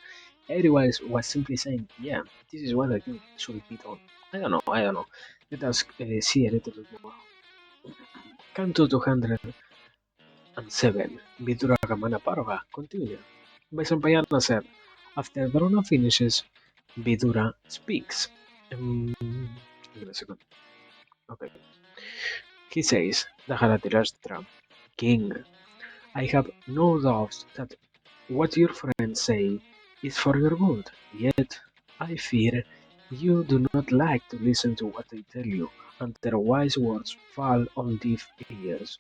everyone was simply saying, yeah, this is what I think should be done. I don't know. Let us see a little bit more. Canto 207, Vidura Ramana Parva, continue. Vaisampayana said, after Drona finishes, Vidura speaks. Give me a second. Okay. He says, Daharatirashtra, King, I have no doubt that what your friends say is for your good, yet I fear you do not like to listen to what they tell you, and their wise words fall on deaf ears.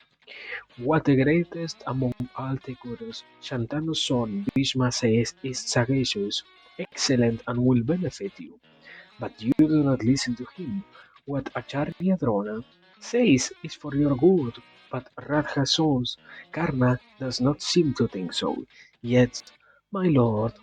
What the greatest among all the gurus, Shantanu's son Bhishma says is sagacious, excellent, and will benefit you. But you do not listen to him. What Acharya Drona says is for your good, but Radha's son Karna does not seem to think so. Yet, my lord,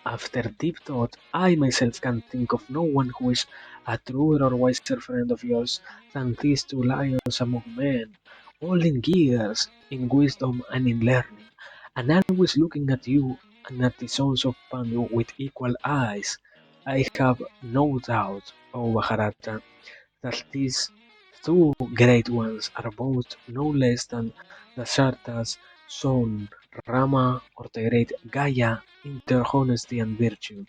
after deep thought, I myself can think of no one who is a truer or wiser friend of yours than these two lions among men, all in years, in wisdom and in learning, and always looking at you and at the sons of Pandu with equal eyes. I have no doubt, O Maharata, that these two great ones are both no less than Dasharta's son Rama or the great Gaia in their honesty and virtue.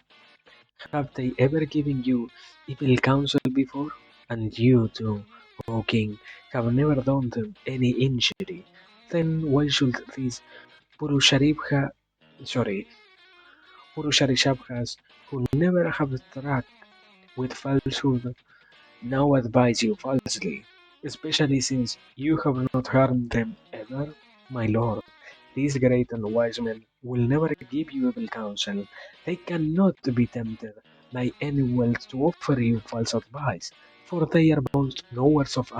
Have they ever given you evil counsel before? And you too, O king, have never done them any injury. Then why should these Purusharibha, sorry, Purusharishabhas, who never have struck with falsehood, now advise you falsely, especially since you have not harmed them ever? My lord, these great and wise men will never give you evil counsel. They cannot be tempted by any wealth to offer you false advice, for they are both knowers of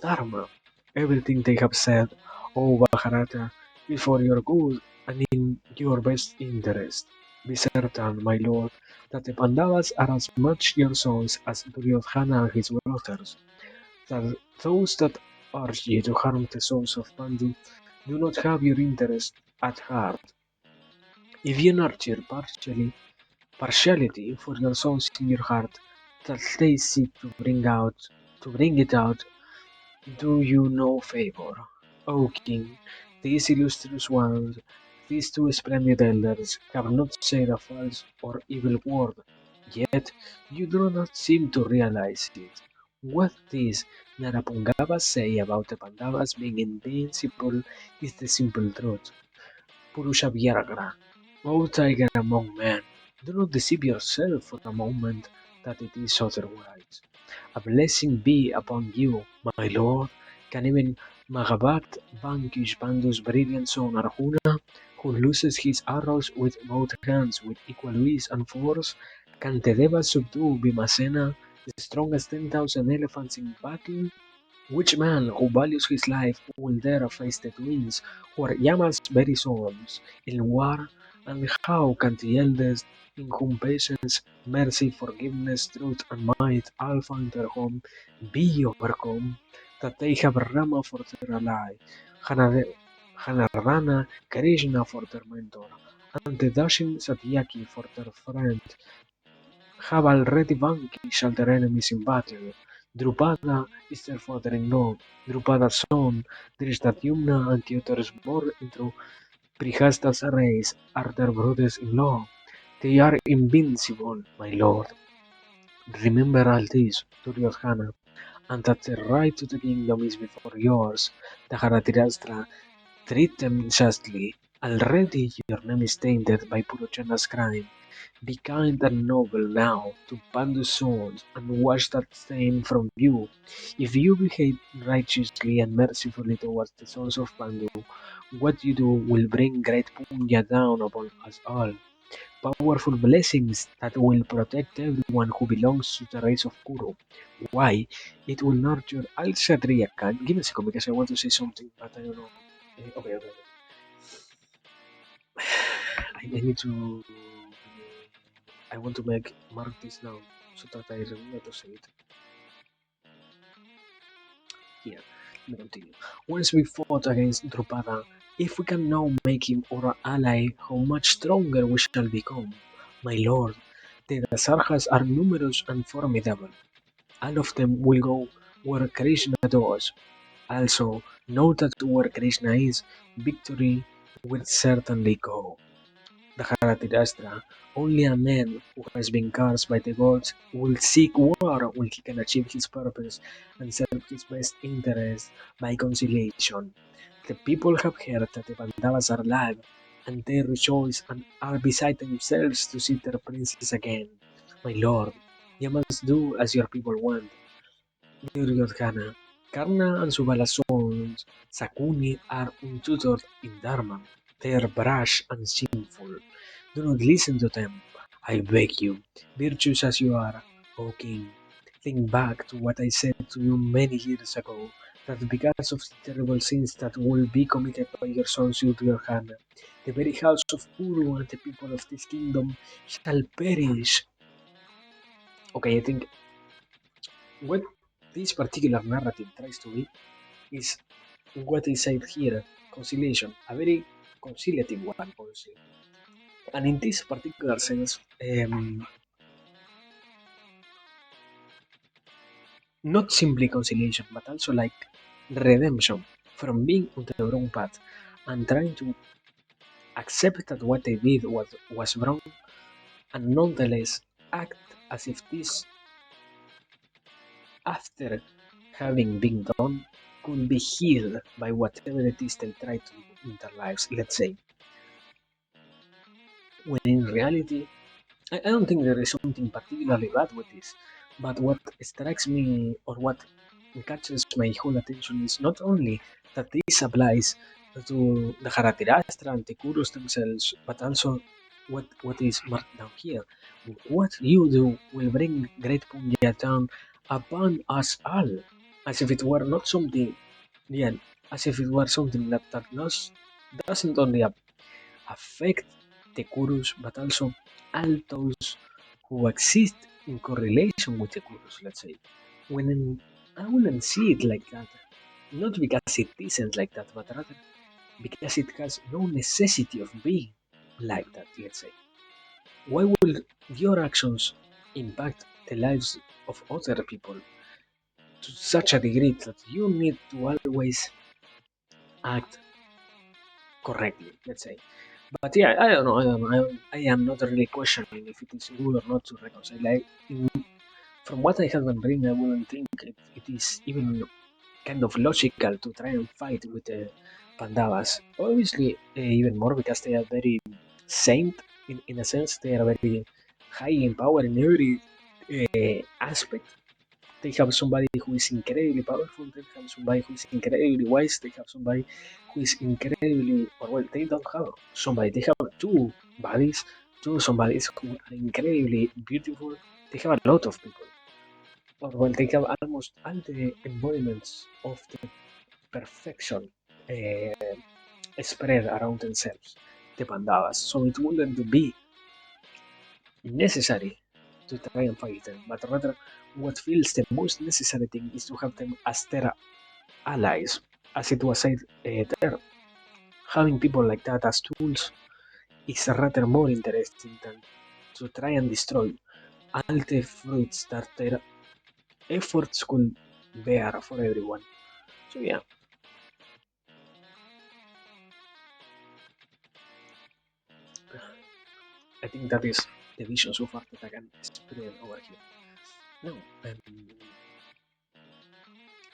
Dharma. Everything they have said, O Bharata, is for your good and in your best interest. Be certain, my lord, that the Pandavas are as much your sons as Duryodhana and his brothers, that those that urge you to harm the sons of Pandu do not have your interest at heart. If you nurture partiality for your sons in your heart, that they seek to bring it out, do you no favor. O king, these illustrious ones, these two splendid elders, have not said a false or evil word, yet you do not seem to realize it. What these Narapungavas say about the Pandavas being invincible is the simple truth. Purusha Vyagra, O tiger among men, do not deceive yourself for a moment that it is otherwise. A blessing be upon you, my lord. Can even Maghavat vanquish Pandu's brilliant son Arjuna, who loses his arrows with both hands with equal ease and force? Can the Devas subdue Bhimasena, the strongest 10,000 elephants in battle? Which man who values his life will dare face the twins who are Yama's very sons in war? And how can the eldest, in whom patience, mercy, forgiveness, truth, and might all find their home, be overcome? That they have Rama for their ally, Hanardana, Krishna for their mentor, and the dashing Satyaki for their friend, have already vanquished all their enemies in battle. Drupada is their father-in-law. Drupada's son, Drishtadyumna and Theodorus born into Prihasta's race are their brothers-in-law. They are invincible, my lord. Remember all this, Duryodhana, and that the right to the kingdom is before yours. Daharatirastra, treat them justly. Already your name is tainted by Purochana's crime. Be kind and noble now to Pandu's sons and wash that stain from you. If you behave righteously and mercifully towards the sons of Pandu, what you do will bring great punya down upon us all. Powerful blessings that will protect everyone who belongs to the race of Kuru. Why? It will nurture Al Kshatriya Khan. Give me a second because I want to say something, but I don't know. Okay. I need to. I want to mark this down so that I remember to say it. Here, let me continue. Once we fought against Drupada, if we can now make him our ally, how much stronger we shall become. My lord, the Dasarhas are numerous and formidable. All of them will go where Krishna goes. Also, know that where Krishna is, victory will certainly go. Dharatirashtra, only a man who has been cursed by the gods will seek war when he can achieve his purpose and serve his best interest by conciliation. The people have heard that the Pandavas are alive, and they rejoice and are beside themselves to see their princess again. My lord, you must do as your people want. Duryodhana, Karna and Subala's sons, Sakuni are untutored in Dharma. They are brash and sinful. Do not listen to them. I beg you, virtuous as you are, O king. Think back to what I said to you many years ago, that because of the terrible sins that will be committed by your son Duryodhana, the very house of Kuru and the people of this kingdom shall perish. Okay, I think what this particular narrative tries to be is what is said here, conciliation, a very conciliative one, honestly. And in this particular sense, not simply conciliation, but also like redemption from being on the wrong path and trying to accept that what they did was wrong and nonetheless act as if this, after having been done, could be healed by whatever it is they try to do in their lives, let's say. When in reality, I don't think there is something particularly bad with this, but what strikes me or what catches my whole attention is not only that this applies to the Haratirastra and the Kurus themselves, but also what is marked down here. What you do will bring great punya down upon us all, as if it were not something, yeah, as if it were something that doesn't only affect the Kurus, but also all those who exist in correlation with the Kurus, let's say. When I wouldn't see it like that, not because it isn't like that, but rather because it has no necessity of being like that, let's say. Why will your actions impact the lives of other people to such a degree that you need to always act correctly, let's say? But yeah, I don't know. I am not really questioning if it is good or not to reconcile. From what I have been reading, I wouldn't think it is even kind of logical to try and fight with the Pandavas. Obviously, even more because they are very saint in a sense. They are very high in power in every aspect. They have somebody who is incredibly powerful. They have somebody who is incredibly wise. They have somebody who is incredibly, or well, they don't have somebody. They have two bodies, two somebodies who are incredibly beautiful. They have a lot of people. Or well, they have almost all the embodiments of the perfection spread around themselves, the Pandavas. So it wouldn't be necessary to try and fight them, but rather what feels the most necessary thing is to have them as their allies, as it was said there. Having people like that as tools is rather more interesting than to try and destroy all the fruits that their efforts could bear for everyone. So yeah, I think that is the vision so far that I can spread over here. Now,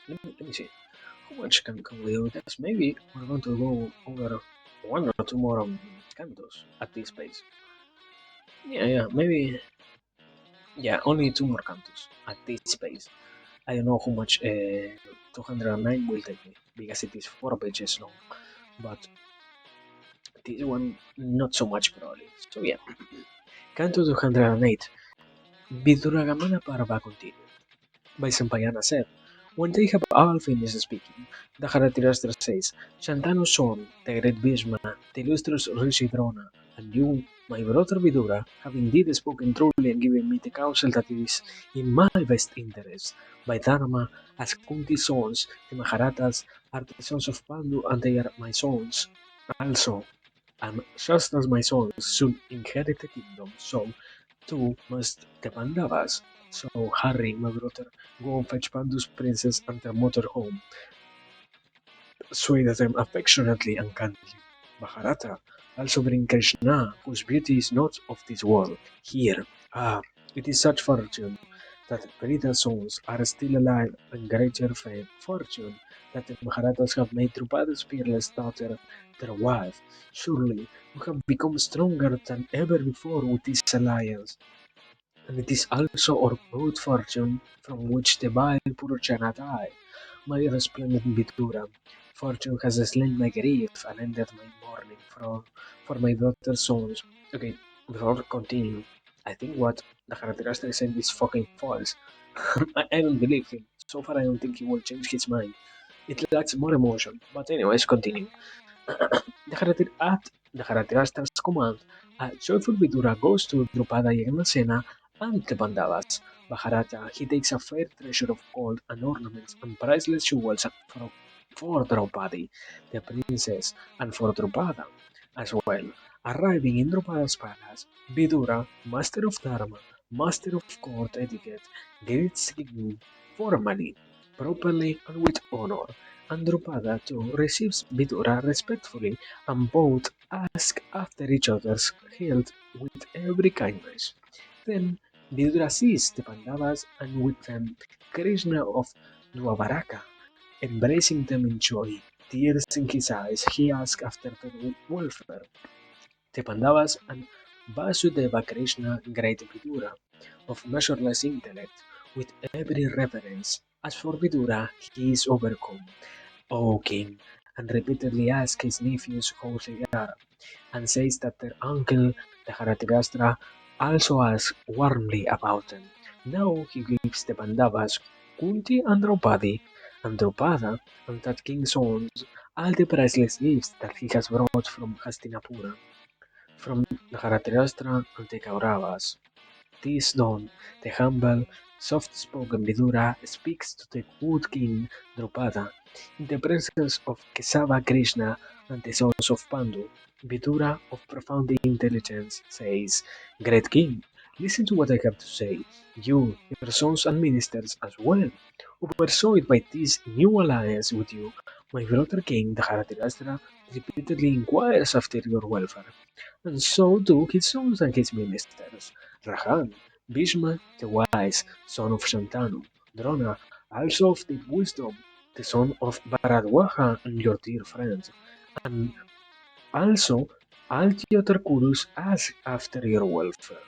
let me see. How much can we do? Because maybe we're going to go over one or two more cantos at this pace. Yeah, maybe. Yeah, only two more cantos at this pace. I don't know how much 209 will take me because it is 4 pages long, but this one not so much probably. So yeah, Canto 208. Viduragamana Parva continued. By Sampayana said, when they have all finished speaking, the Dharatirashtra says, Shantanu son, the great Bhishma, the illustrious Rishi Drona, and you My brother Vidura have indeed spoken truly and given me the counsel that is in my best interest. By Dharma, as Kunti's sons, the Maharatas are the sons of Pandu and they are my sons. Also, and just as my sons should inherit the kingdom, so too must the Pandavas. So hurry, my brother, go and fetch Pandu's princess and their mother home. Sway them affectionately and kindly. Maharata also bring Krishna, whose beauty is not of this world, here. Ah, it is such fortune that Brita's sons are still alive and greater fortune that the Maharatas have made Drupada's peerless daughter their wife. Surely we have become stronger than ever before with this alliance. And it is also our good fortune from which the vile Purusharna died. My resplendent Vidura, fortune has slain my grief and ended my mourning for my daughter's sons. Okay, before continuing, I think what the Haratirasta said is fucking false. I don't believe him. So far, I don't think he will change his mind. It lacks more emotion. But anyways, continue. At the Dharatirashtra's command, a joyful Vidura goes to Drupada Yagnasena and the Pandavas. Bharata, he takes a fair treasure of gold and ornaments and priceless jewels for Draupadi, the princess, and for Drupada as well. Arriving in Drupada's palace, Vidura, master of Dharma, master of court etiquette, greets the king formally, properly, and with honor. Andropada too receives Vidura respectfully, and both ask after each other's health with every kindness. Then Vidura sees the Pandavas and with them Krishna of Dwabaraka, embracing them in joy. Tears in his eyes, he asks after their welfare. The Pandavas and Vasudeva Krishna great Vidura, of measureless intellect, with every reverence. As for Vidura, he is overcome, O king, and repeatedly asks his nephews how they are, and says that their uncle, the Haratirashtra, also asks warmly about them. Now he gives the Pandavas Kunti and Draupadi, and Drupada and that king's sons all the priceless gifts that he has brought from Hastinapura, from the Haratirashtra and the Kauravas. This done, the humble, soft-spoken Vidura speaks to the good king Drupada in the presence of Kesava Krishna and the sons of Pandu. Vidura, of profound intelligence, says, Great king, listen to what I have to say. You, your sons and ministers as well, overjoyed by this new alliance with you, my brother king, the Haratirashtra, repeatedly inquires after your welfare, and so do his sons and his ministers. Rahan, Bhishma the wise, son of Shantanu, Drona, also of deep wisdom, the son of Bharadwaja and your dear friend, and also all the other Kurus ask after your welfare,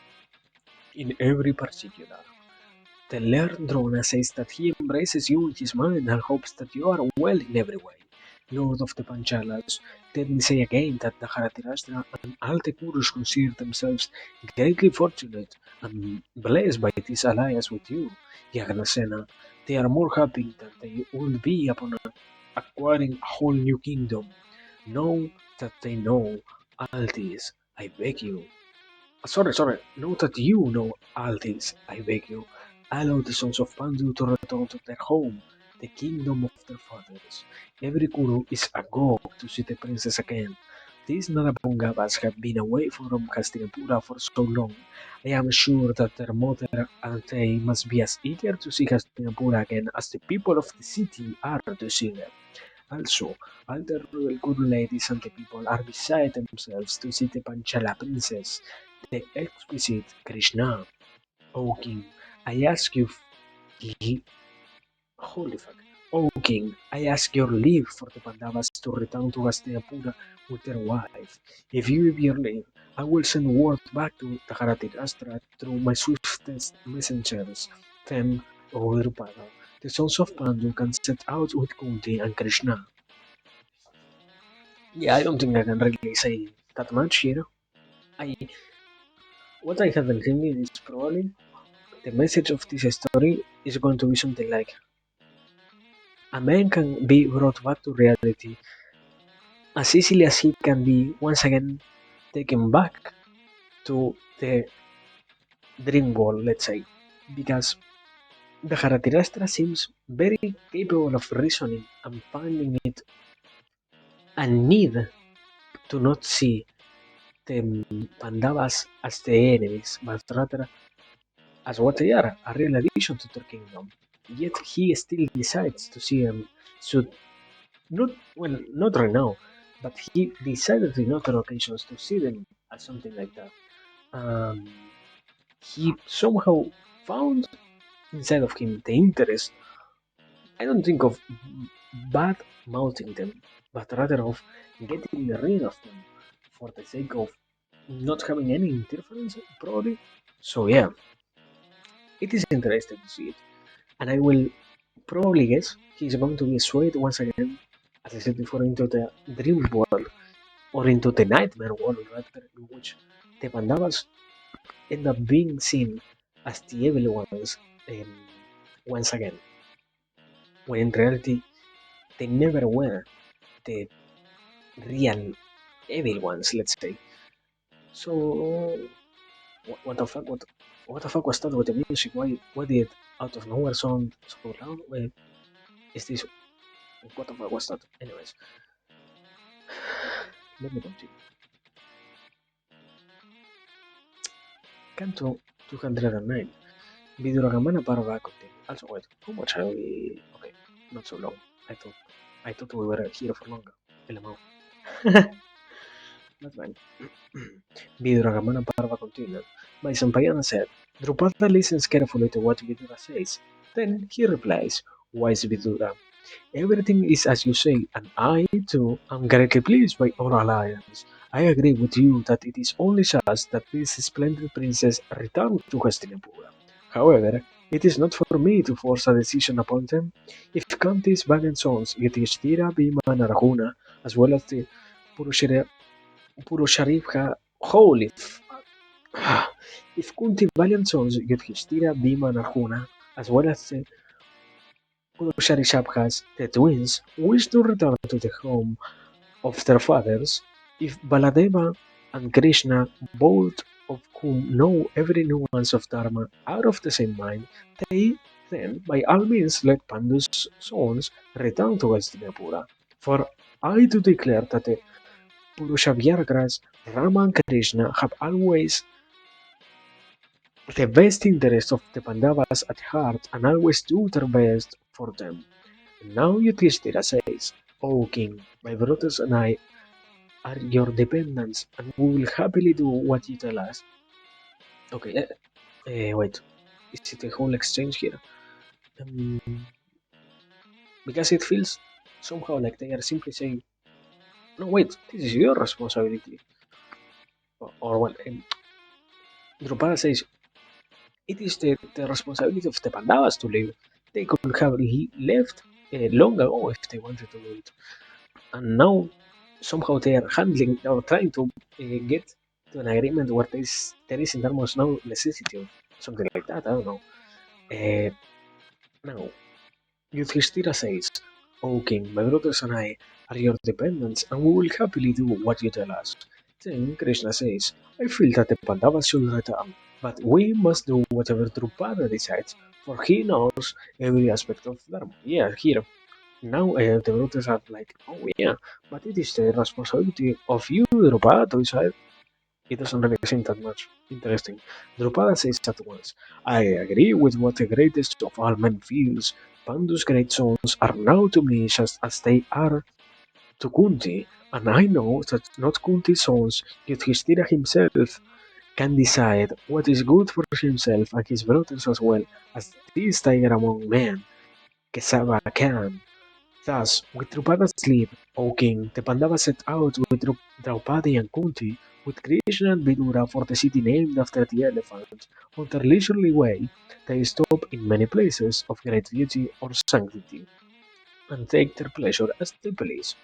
in every particular. The learned Drona says that he embraces you in his mind and hopes that you are well in every way. Lord of the Panchalas, let me say again that the Haratirashtra and all the Kurus consider themselves greatly fortunate and blessed by this alliance with you, Yagnasena. They are more happy than they would be upon acquiring a whole new kingdom. Know that they know all this, I beg you. Sorry. Know that you know all this, I beg you. Allow the sons of Pandu to return to their home, the kingdom of their fathers. Every Kuru is agog to see the princess again. These Narapongabas have been away from Hastinapura for so long. I am sure that their mother and they must be as eager to see Hastinapura again as the people of the city are to see them. Also, all the royal Kuru ladies and the people are beside themselves to see the Panchala princess, the exquisite Krishna. O king, I ask you, holy fuck. O king, I ask your leave for the Pandavas to return to Hastinapura with their wife. If you give your leave, I will send word back to Taharatirashtra through my swiftest messengers. Then, O Drupada, the sons of Pandu can set out with Kunti and Krishna. Yeah, I don't think I can really say that much here. I what I have been thinking is probably the message of this story is going to be something like a man can be brought back to reality as easily as he can be once again taken back. to the dream world, let's say, because the Haratirastra seems very capable of reasoning and finding it a need to not see the Pandavas as the enemies, but rather as what they are, a real addition to their kingdom. Yet he still decides to see them, so not well, not right now, but he decided in other occasions to see them as something like that. Um, he somehow found inside of him the interest. I don't think of bad mouthing them, but rather of getting rid of them for the sake of not having any interference, probably. So yeah, it is interesting to see it, and I will probably guess he's going to be swayed once again, as I said before, into the dream world or into the nightmare world, rather, in which the Pandavas end up being seen as the evil ones um, once again, when in reality they never were the real evil ones, let's say. So, what the fuck? What the fuck was that with the music? Why did out of nowhere sound so loud? Wait, is this what the fuck was that? Anyways, let me continue. Canto 209. Viduragamana Parva continue. Also, wait, how much are we? Okay, not so long. I thought we were here for longer. LMAO. That's fine. Viduragamana Parva continued. My Sampayana said, Drupada listens carefully to what Vidura says. Then he replies, Wise Vidura, everything is as you say, and I, too, am greatly pleased by our alliance. I agree with you that it is only just that this splendid princess returned to Hastinapura. However, it is not for me to force a decision upon them. If Kanti's valiant sons Yudhishthira, Bhima, and Arjuna, as well as the Purusharika, holy if Kunti valiant sons Yudhishthira, Bhima, and Arjuna, as well as the Purusharikshas, the twins, wish to return to the home of their fathers, if Baladeva and Krishna, both of whom know every nuance of Dharma, are of the same mind, they then by all means let Pandu's sons return to Hastinapura. For I do declare that the Purushavyagras, Rama and Krishna have always the best interest of the Pandavas at heart and always do their best for them. And now Yudhishthira says, O king, my brothers and I are your dependents, and we will happily do what you tell us. Okay, wait. Is it a whole exchange here? Um, because it feels somehow like they are simply saying, no, wait, this is your responsibility. Or well, Drupada says, it is the responsibility of the Pandavas to leave. They could have left long ago if they wanted to do it. And now somehow they are handling or trying to get to an agreement where there is almost no necessity of something like that. I don't know. Now, Yudhishthira says, O king, my brothers and I are your dependents, and we will happily do what you tell us. Then Krishna says, I feel that the Pandavas should return, but we must do whatever Drupada decides, for he knows every aspect of Dharma. Yeah, here. Now the brothers are like, oh yeah, but it is the responsibility of you, Drupada, to decide. It doesn't really seem that much interesting. Drupada says at once, I agree with what the greatest of all men feels. Pandu's great sons are now to me just as they are to Kunti, and I know that not Kunti's sons, Yudhishthira himself, can decide what is good for himself and his brothers as well as this tiger among men, Kesava can. Thus, with Drupada's leave, O king, the Pandavas set out with Draupadi and Kunti, with Krishna and Vidura for the city named after the elephant. On their leisurely way, they stop in many places of great beauty or sanctity, and take their pleasure as they please.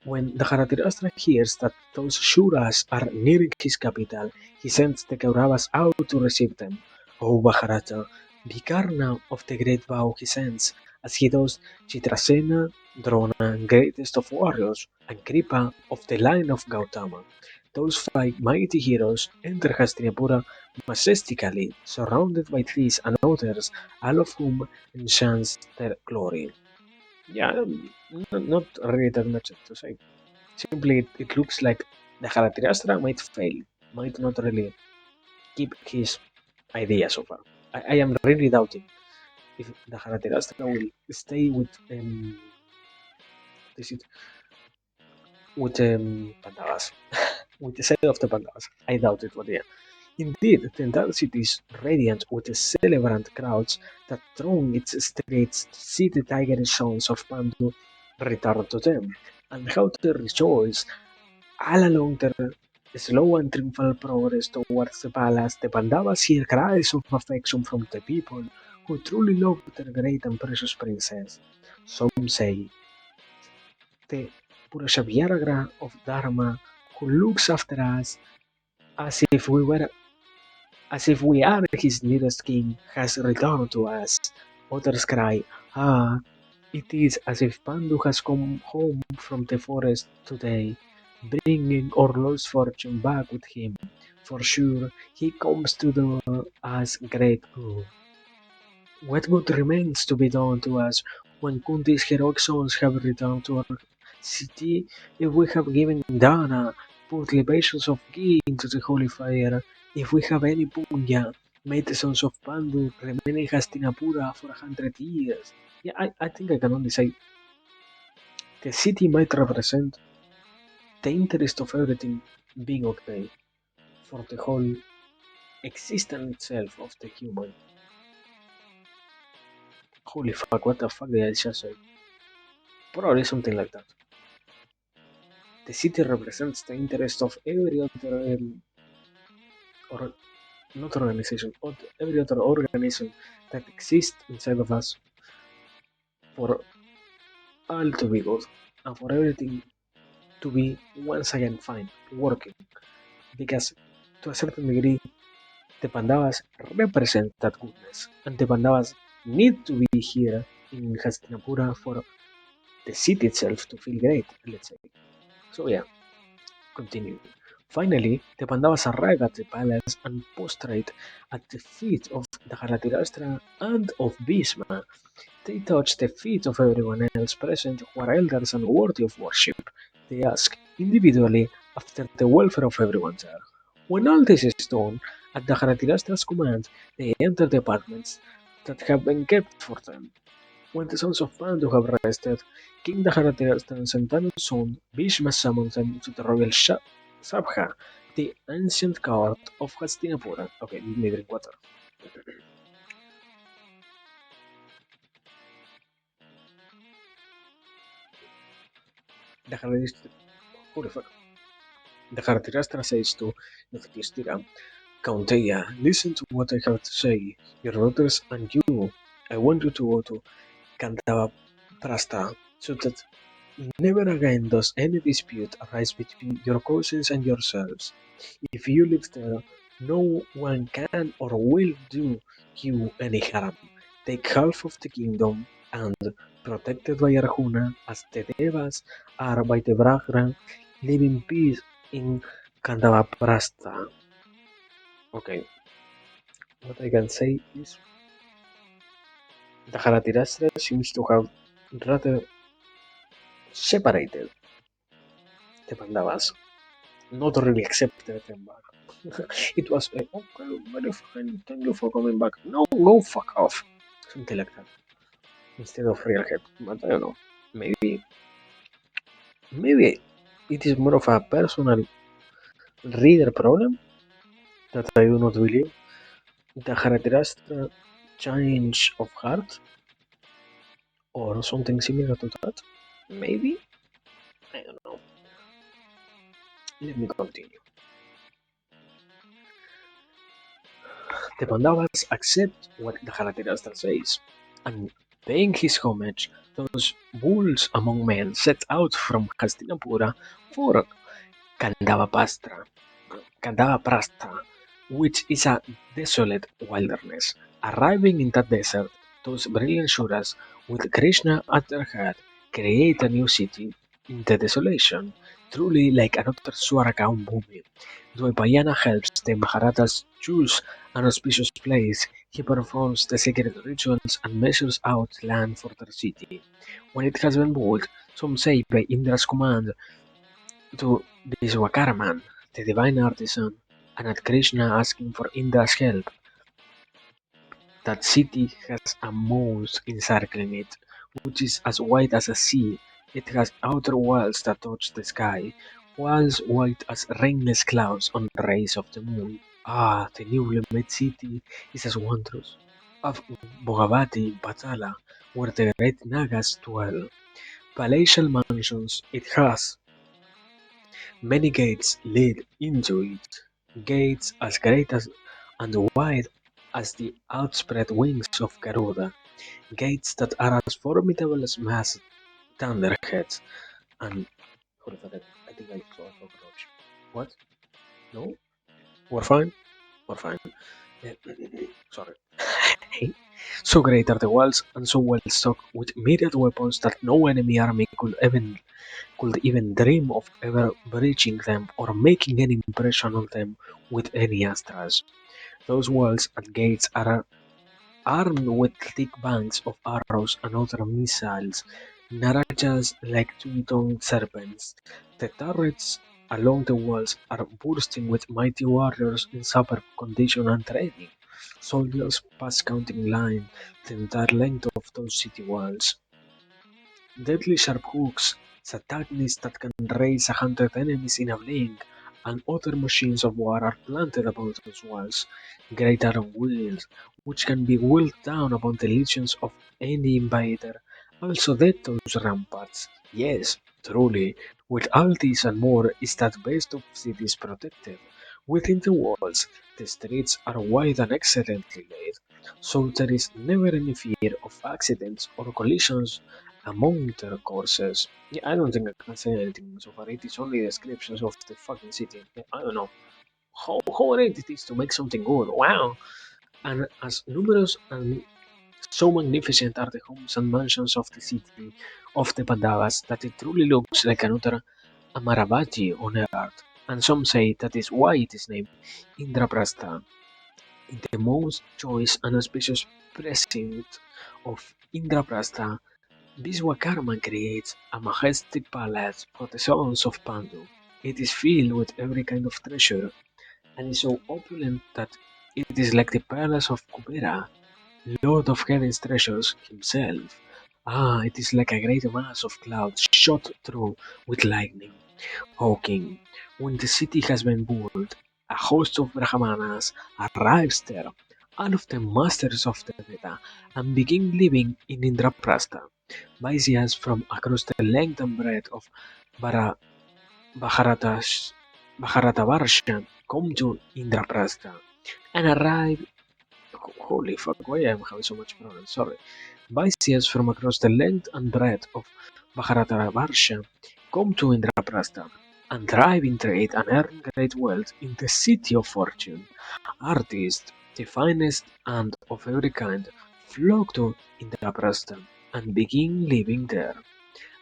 When the Dharatirashtra hears that those Shuras are nearing his capital, he sends the Kauravas out to receive them. O Bharata, Vikarna of the great vow he sends, as he does Chitrasena, Drona, greatest of warriors, and Kripa of the line of Gautama. Those five mighty heroes enter Hastinapura majestically, surrounded by trees and others, all of whom enhance their glory. Yeah, not really that much to say. Simply, it looks like the Haratirastra might fail, might not really keep his idea so far. I am really doubting if the Haratirastra will stay this is, with Pandavas, with the side of the Pandavas. I doubt it, but yeah. Indeed, the entire city is radiant with the celebrant crowds that throng its streets to see the tigerish sons of Pandu return to them, and how they rejoice all along their slow and triumphal progress towards the palace. The Pandavas hear cries of affection from the people who truly love their great and precious princess. Some say the Purushabhyaragra of Dharma who looks after us as if we were as if we are his nearest king, has returned to us. Others cry, ah, it is as if Pandu has come home from the forest today, bringing our lost fortune back with him. For sure, he comes to do us great good. What good remains to be done to us when Kunti's heroic sons have returned to our city? If we have given Dana, poured libations of ghee into the holy fire, if we have any punya, made the sons of Pandu remain in Hastinapura for 100 years. Yeah, I think I can only say the city might represent the interest of everything being okay for the whole existence itself of the human. Holy fuck, what the fuck did I just say? Probably something like that. The city represents the interest of every other, or not organization, but every other organism that exists inside of us for all to be good and for everything to be once again fine, working. Because to a certain degree, the Pandavas represent that goodness, and the Pandavas need to be here in Hastinapura for the city itself to feel great, let's say. So yeah, continue. Finally, the Pandavas arrive at the palace and prostrate at the feet of the Dharatirashtra and of Bhishma. They touch the feet of everyone else present who are elders and worthy of worship. They ask individually after the welfare of everyone there. When all this is done, at the Dharatirashtra's command, they enter the apartments that have been kept for them. When the sons of Pandu have rested, King Daharatirashtra and Santanu son Bhishma summons them to the royal Sabha, the ancient court of Hastinapura. Okay, let me drink water. Daharatirashtra, holy fuck. Daharatirashtra says to Yudhishthira, Kaunteya, listen to what I have to say. Your daughters and you, I want you to go to Kandava Prastha so that never again does any dispute arise between your cousins and yourselves. If you live there, no one can or will do you any harm. Take half of the kingdom, and, protected by Arjuna, as the Devas are by the Brahma, live in peace in Kandavaprastha. Okay, what I can say is the Haratirastra seems to have rather separated the Pandavas, not really accepted them back. It was a, okay, very fine, thank you for coming back. No, go fuck off. Something like that. Instead of real help. But I don't know. Maybe it is more of a personal reader problem that I do not believe. The Haratirastra change of heart or something similar to that. Maybe? I don't know. Let me continue. The Pandavas accept what the Dharatirashtra says, and paying his homage, those bulls among men set out from Hastinapura for Kandavapastra, Kandavaprastha, which is a desolate wilderness. Arriving in that desert, those brilliant Shuras, with Krishna at their head, create a new city in the desolation. truly like another Swarakaun movie. Dwaipayana helps the Maharajas choose an auspicious place. He performs the sacred rituals and measures out land for their city. When it has been built, some say by Indra's command, to Vishwakarman, the divine artisan, and at Krishna asking for Indra's help, that city has a moat encircling it, which is as wide as a sea. It has outer walls that touch the sky, walls white as rainless clouds on the rays of the moon. Ah, the newly made city is as wondrous of Bhagavati Patala, where the great Nagas dwell. Palatial mansions it has. Many gates lead into it, gates as great as and wide as the outspread wings of Garuda, gates that are as formidable as massed thunderheads. And hold on, I think I saw a cockroach. What? No? We're fine? We're fine. Eh, Sorry. So great are the walls and so well stocked with myriad weapons that no enemy army could even dream of ever breaching them or making any impression on them with any astras. Those walls and gates are armed with thick banks of arrows and other missiles, narajas like two-tongued serpents. The turrets along the walls are bursting with mighty warriors in superb condition and training. Soldiers pass counting line the entire length of those city walls. Deadly sharp hooks, Satagnis that can raise 100 enemies in a blink, and other machines of war are planted about those walls. Great iron wheels, which can be wheeled down upon the legions of any invader, also dead those ramparts. Yes, truly, with all this and more is that best of cities protected. Within the walls, the streets are wide and excellently laid, so there is never any fear of accidents or collisions among their courses. Yeah, I don't think I can say anything so far. It is only descriptions of the fucking city. Yeah, I don't know how hard it is to make something good. Wow! And as numerous and so magnificent are the homes and mansions of the city of the Pandavas that it truly looks like another Amaravati on earth. And some say that is why it is named Indraprastha. In the most choice and auspicious precinct of Indraprastha, Vishwakarma creates a majestic palace for the sons of Pandu. It is filled with every kind of treasure and is so opulent that it is like the palace of Kubera, lord of heaven's treasures himself. Ah, it is like a great mass of clouds shot through with lightning. O king, when the city has been built, a host of Brahmanas arrives there, all of them masters of the Veda, and begin living in Indraprastha. Vaishyas from across the length and breadth of Bara- Bharatash- Bharatavarsha come to Indraprastha and arrive. Holy fuck, why am I having so much problems? Sorry. Vaishyas from across the length and breadth of Bharatavarsha come to Indraprastha and thrive in trade and earn great wealth in the city of fortune. Artists, the finest and of every kind, flock to Indraprastha and begin living there.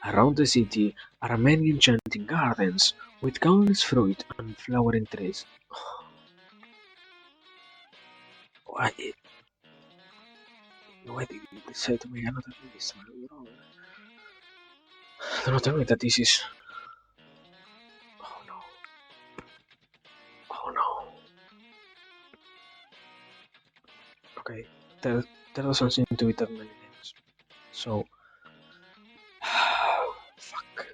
Around the city are many enchanting gardens with countless fruit and flowering trees. Why, why did you decide to make another list, man? Don't tell me that this is. Oh no. Oh no. Okay. There, there doesn't seem to be that many names. So. Fuck.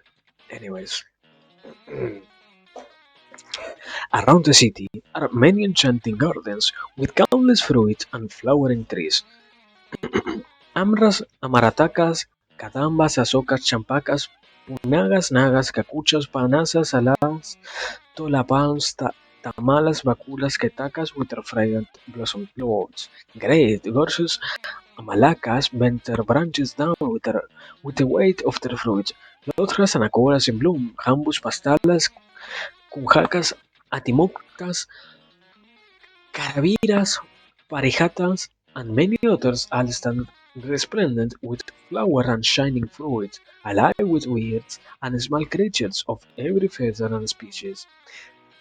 Anyways. Around the city are many enchanting gardens with countless fruit and flowering trees. Amras, amaratakas, cadambas, azocas, champacas, punagas, nagas, cacuchas, panazas, saladas, tolapans, tamalas, baculas, quetacas with their fragrant blossom blooms. Great gorgeous amalacas bend their branches down with the weight of their fruits. Otras anacoras in bloom, jambus, pastalas, cunjacas, atimocas, carabiras, parijatas, and many others all stand resplendent with flower and shining fruit, alive with weirds and small creatures of every feather and species.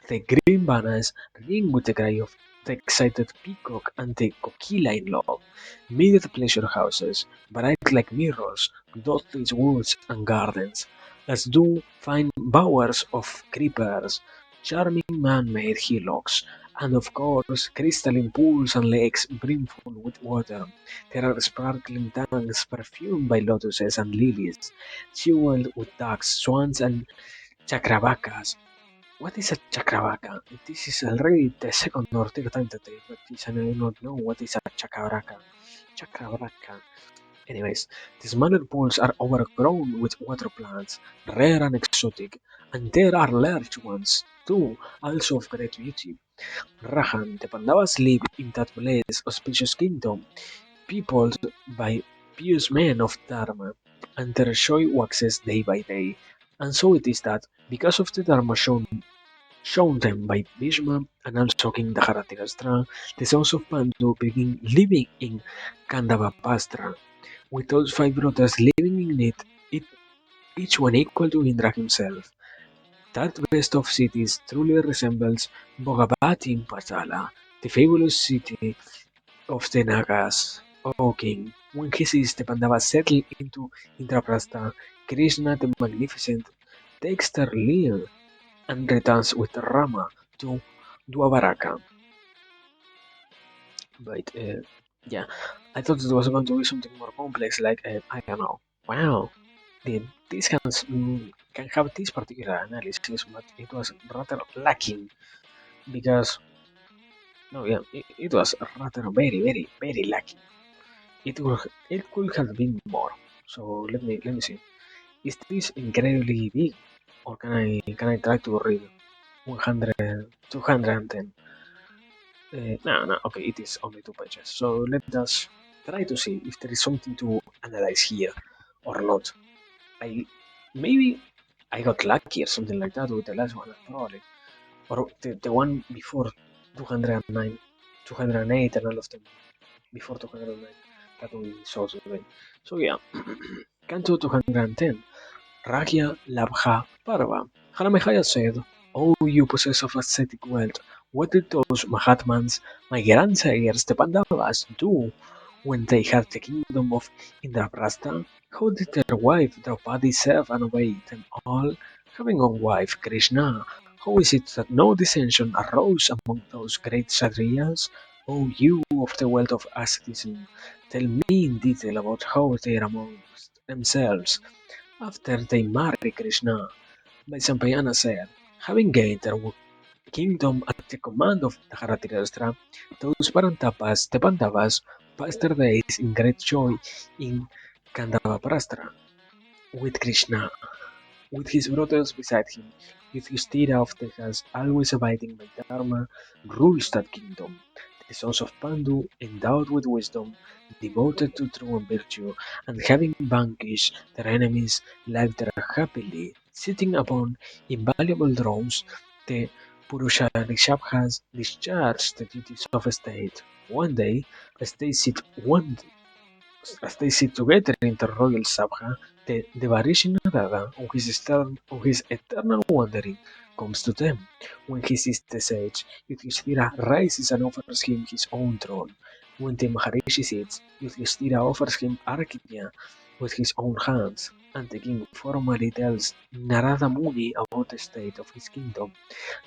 The green banners ring with the cry of the excited peacock and the coquilla in love. Myriad pleasure houses, bright like mirrors, dot these woods and gardens, as do fine bowers of creepers, charming man-made hillocks, and of course crystalline pools and lakes brimful with water. There are sparkling tanks perfumed by lotuses and lilies, jeweled with ducks, swans, and chacravacas. What is a chakrabaka? This is already the second or third time that I read this and I do not know what is a chakrabaka. Chakrabaka. Anyways, the smaller pools are overgrown with water plants, rare and exotic, and there are large ones too, also of great beauty. Rahan, the Pandavas live in that blessed, auspicious kingdom, peopled by pious men of Dharma, and their joy waxes day by day. And so it is that, because of the Dharma shown them by Bhishma and also King Dharatirashtra, the sons of Pandu begin living in Kandavapastra, with those five brothers living in it each one equal to Indra himself. That best of cities truly resembles Bhogavati in Pachala, the fabulous city of the Nagas. O king, when he sees the Pandavas settle into Indraprastha, Krishna the Magnificent takes their leave and returns with Rama to Dwabaraka. But yeah, I thought it was going to be something more complex, like I don't know. Wow, this can have this particular analysis, but it was rather lacking because no, yeah, it was rather very lacking. It could have been more. So let me see. Is this incredibly big, or can I try to read 100, 210? No, okay, it is only two pages. So let us try to see if there is something to analyze here or not. I maybe I got lucky or something like that with the last one, probably, or the one before 209, 208, and all of them before 209 that we saw today. So yeah, Canto 210. Ragya Labha Parva. Haramehaya said, "O you possessor of ascetic wealth, what did those Mahatmans, my grandsires, the Pandavas, do when they had the kingdom of Indraprastha? How did their wife Draupadi serve and obey them all? Having one wife, Krishna, how is it that no dissension arose among those great Kshatriyas? O you of the wealth of asceticism, tell me in detail about how they are amongst themselves after they marry Krishna." By Sampayana said, having gained their kingdom at the command of Dharatirashtra, those Parantapas, the Pandavas, passed their days in great joy in Kandavaprastra with Krishna, with his brothers beside him. Yudhishthira of Texas, always abiding by Dharma, rules that kingdom. The sons of Pandu, endowed with wisdom, devoted to truth and virtue, and having vanquished their enemies, lived there happily, sitting upon invaluable thrones. The Purusharishadhas discharged the duties of state. One day, as they sit one as they sit together in the royal sabha, the Devarishi Narada, on his eternal wandering, comes to them. When he sees the sage, Yudhishthira rises and offers him his own throne. When the Maharishi sits, Yudhishthira offers him Arjuna with his own hands, and the king formally tells Narada Muni about the state of his kingdom.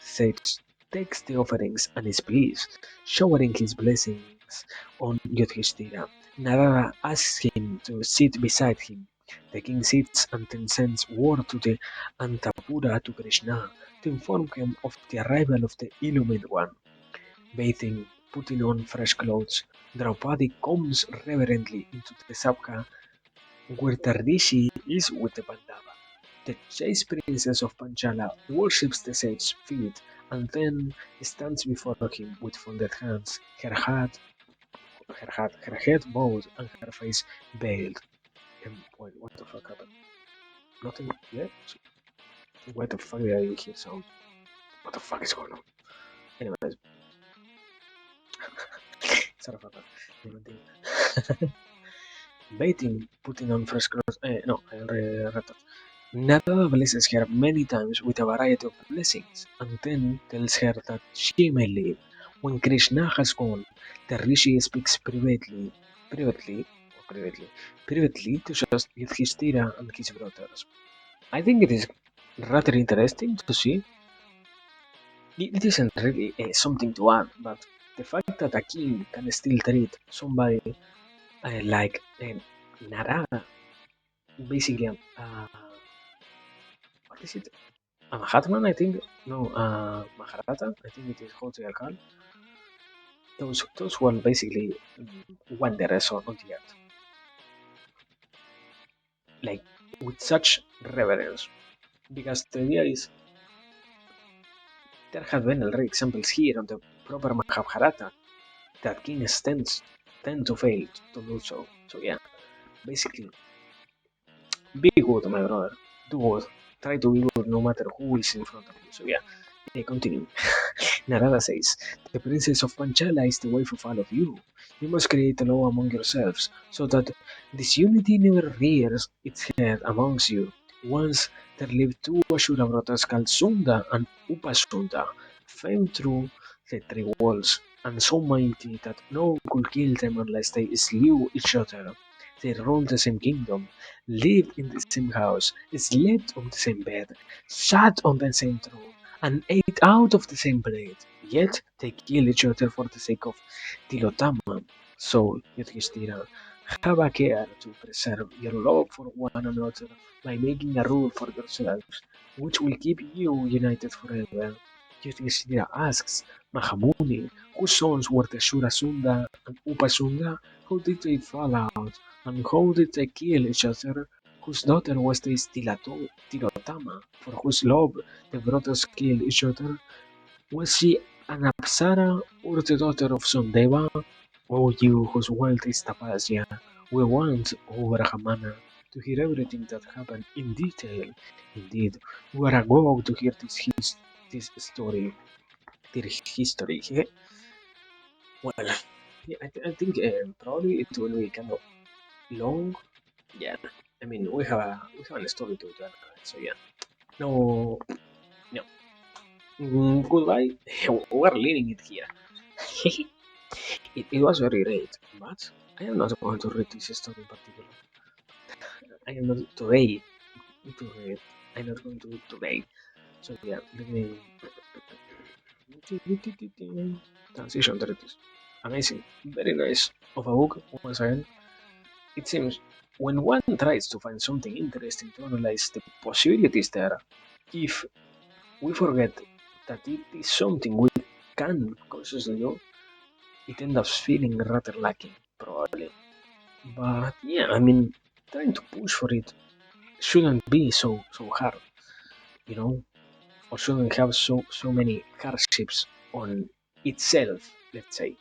The sage takes the offerings and is pleased, showering his blessings on Yudhishthira. Narada asks him to sit beside him. The king sits and then sends word to the Antapura to Krishna to inform him of the arrival of the Illumined One. Bathing, putting on fresh clothes, Draupadi comes reverently into the sabha where the Rishi is with the Pandava. The chaste princess of Panchala worships the sage's feet and then stands before him with folded hands, her head bowed and her face veiled. Wait, what the fuck happened? Nothing yet? What the fuck did I hear sound? What the fuck is going on? Anyways, sorry for that. Baiting, putting on fresh clothes. No, I already read that. Narada blesses her many times with a variety of blessings, and then tells her that she may leave. When Krishna has gone, the rishi speaks privately to just Yudhishthira and his brothers. I think it is rather interesting to see. It isn't really something to add, but the fact that a king can still treat somebody like Narada, basically, what is it? A Mahatman, I think. No, Maharata, I think it is how they are called. Those were basically wanderers on the earth, like with such reverence. Because the idea is there have been already examples here on the proper Mahabharata that kings tend to fail to do so. So yeah, basically, be good, my brother. Do good. Try to be good no matter who is in front of you. So yeah, continue. Narada says, the princess of Panchala is the wife of all of you. You must create a law among yourselves, so that disunity never rears its head amongst you. Once there lived two Ashura brothers called Sunda and Upasunda, famed through the three walls, and so mighty that no one could kill them unless they slew each other. They ruled the same kingdom, lived in the same house, slept on the same bed, sat on the same throne, and ate out of the same plate. Yet they kill each other for the sake of Tilotama. So, Yudhishthira, have a care to preserve your love for one another by making a rule for yourselves, which will keep you united forever. Yudhishthira asks Mahamuni, whose sons were the Shurasunda and Upasunda, how did they fall out, and how did they kill each other, whose daughter was the Tilotama, for whose love the brothers killed each other. Was she an Apsara or the daughter of Sundeva? O you whose wealth is Tapasya, we want, O Brahmana, to hear everything that happened in detail. Indeed, we are agog to hear this story, this history. Well, yeah, I think probably it will be kind of long. Yeah, I mean we have a story to analyze. So yeah, no, no. Goodbye. We're leaving it here. It was very great, but I am not going to read this story in particular. I am not today to read. I'm not going to read today. So yeah, let me transition to this. Amazing, very nice of a book once again. It seems when one tries to find something interesting to analyze the possibilities there, if we forget that it is something we can consciously do, it ends up feeling rather lacking, probably. But yeah, I mean, trying to push for it shouldn't be so hard, you know, or shouldn't have so many hardships on itself, let's say.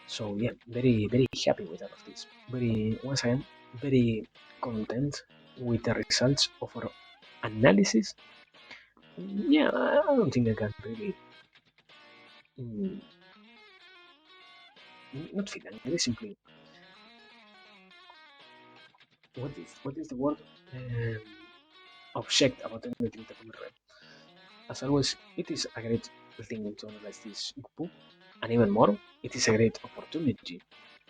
So yeah, very happy with all of this. Very once again, very content with the results of our analysis. Yeah, I don't think I can really mm, not feel angry. Simply, what is the word? Um, Object about anything that we read. As always, it is a great thing to analyze this book, and even more, it is a great opportunity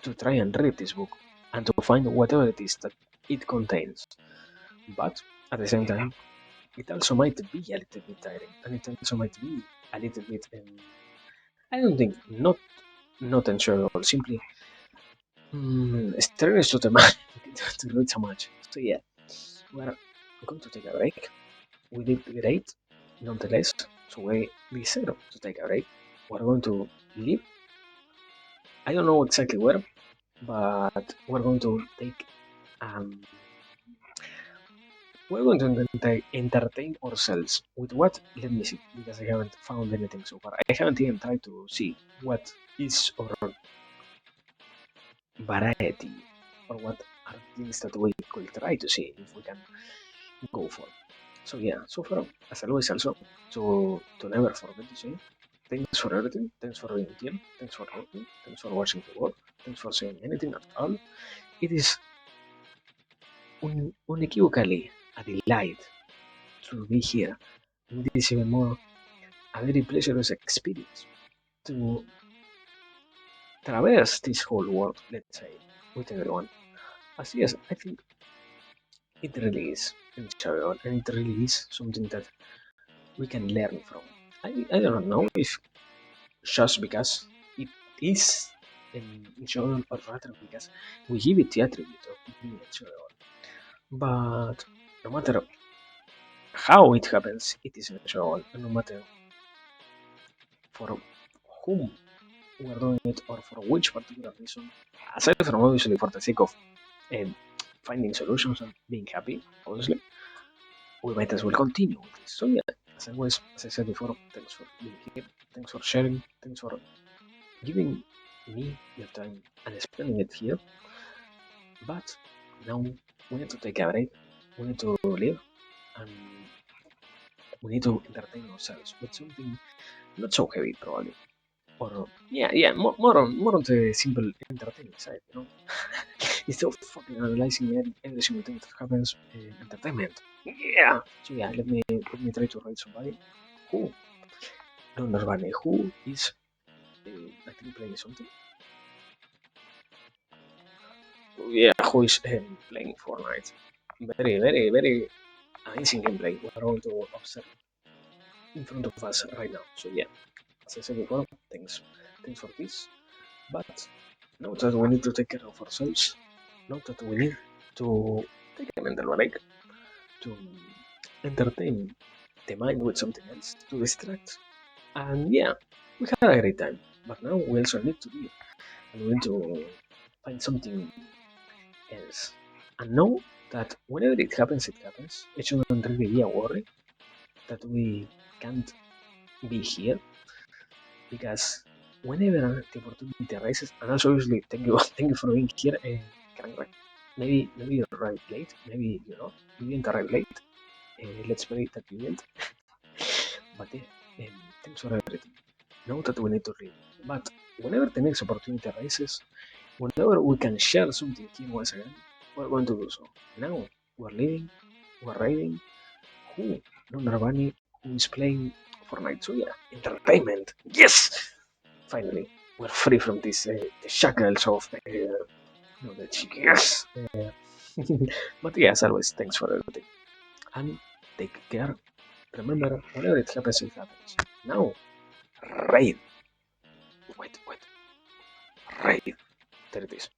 to try and read this book and to find whatever it is that it contains. But at the same time, it also might be a little bit tiring, and it also might be a little bit, I don't think, not enjoyable. Simply, strenuous to the man to read so much. So yeah, we're going to take a break. We did great, nonetheless. So we decided to take a break. We're going to leave. I don't know exactly where, but um, we're going to entertain ourselves with what? Let me see, because I haven't found anything so far. I haven't even tried to see what is our variety or what are things that we could try to see if we can go for. So yeah, so far, as always, also to never forget to say thanks for everything, thanks for being here, thanks for helping, thanks for watching the work, thanks for saying anything at all. It is unequivocally a delight to be here. And it is even more a very pleasurous experience to traverse this whole world, let's say, with everyone. As yes, I think it really is enjoyable and it really is something that we can learn from. I don't know if just because it is enjoyable or rather because we give it the attribute of being enjoyable. But no matter how it happens, it is enjoyable, and no matter for whom we are doing it or for which particular reason, aside from obviously for the sake of um, finding solutions and being happy, obviously, we might as well continue with this. So yeah, as always, as I said before, thanks for being here, thanks for sharing, thanks for giving me your time and spending it here. But now we need to take a break, we need to live, and we need to entertain ourselves with something not so heavy, probably. Or yeah, more on the simple entertaining side, you know. Instead of fucking analyzing every single thing that happens in entertainment. Yeah. So yeah, let me try to write somebody who don't know Bunny, who is I think playing something. Yeah, who is playing Fortnite. Very amazing gameplay. We're going to observe in front of us right now. So yeah, as I said before, thanks for this. But note that we need to take care of ourselves. Note that we need to take a mental break to entertain the mind with something else to distract. And yeah, we had a great time. But now we also need to live and we need to find something else. And know that whenever it happens, it happens. It shouldn't really be a worry that we can't be here because whenever the opportunity arises, and also obviously thank you thank you for being here, Crank. Maybe you arrived late, maybe you know you didn't arrive late. Let's pray that you didn't. But yeah, thanks for everything. Know that we need to read. But whenever the next opportunity arises, whenever we can share something here once again, we're going to do so. Now we're living, we're riding. Who? Non Narbani, who is playing Fortnite. So yeah, entertainment. Yes! Finally, we're free from this the shackles of the yes. But yeah, as always, thanks for everything. And take care. Remember, whenever it happens, it happens. Now, raid. Wait. Raid. There it is.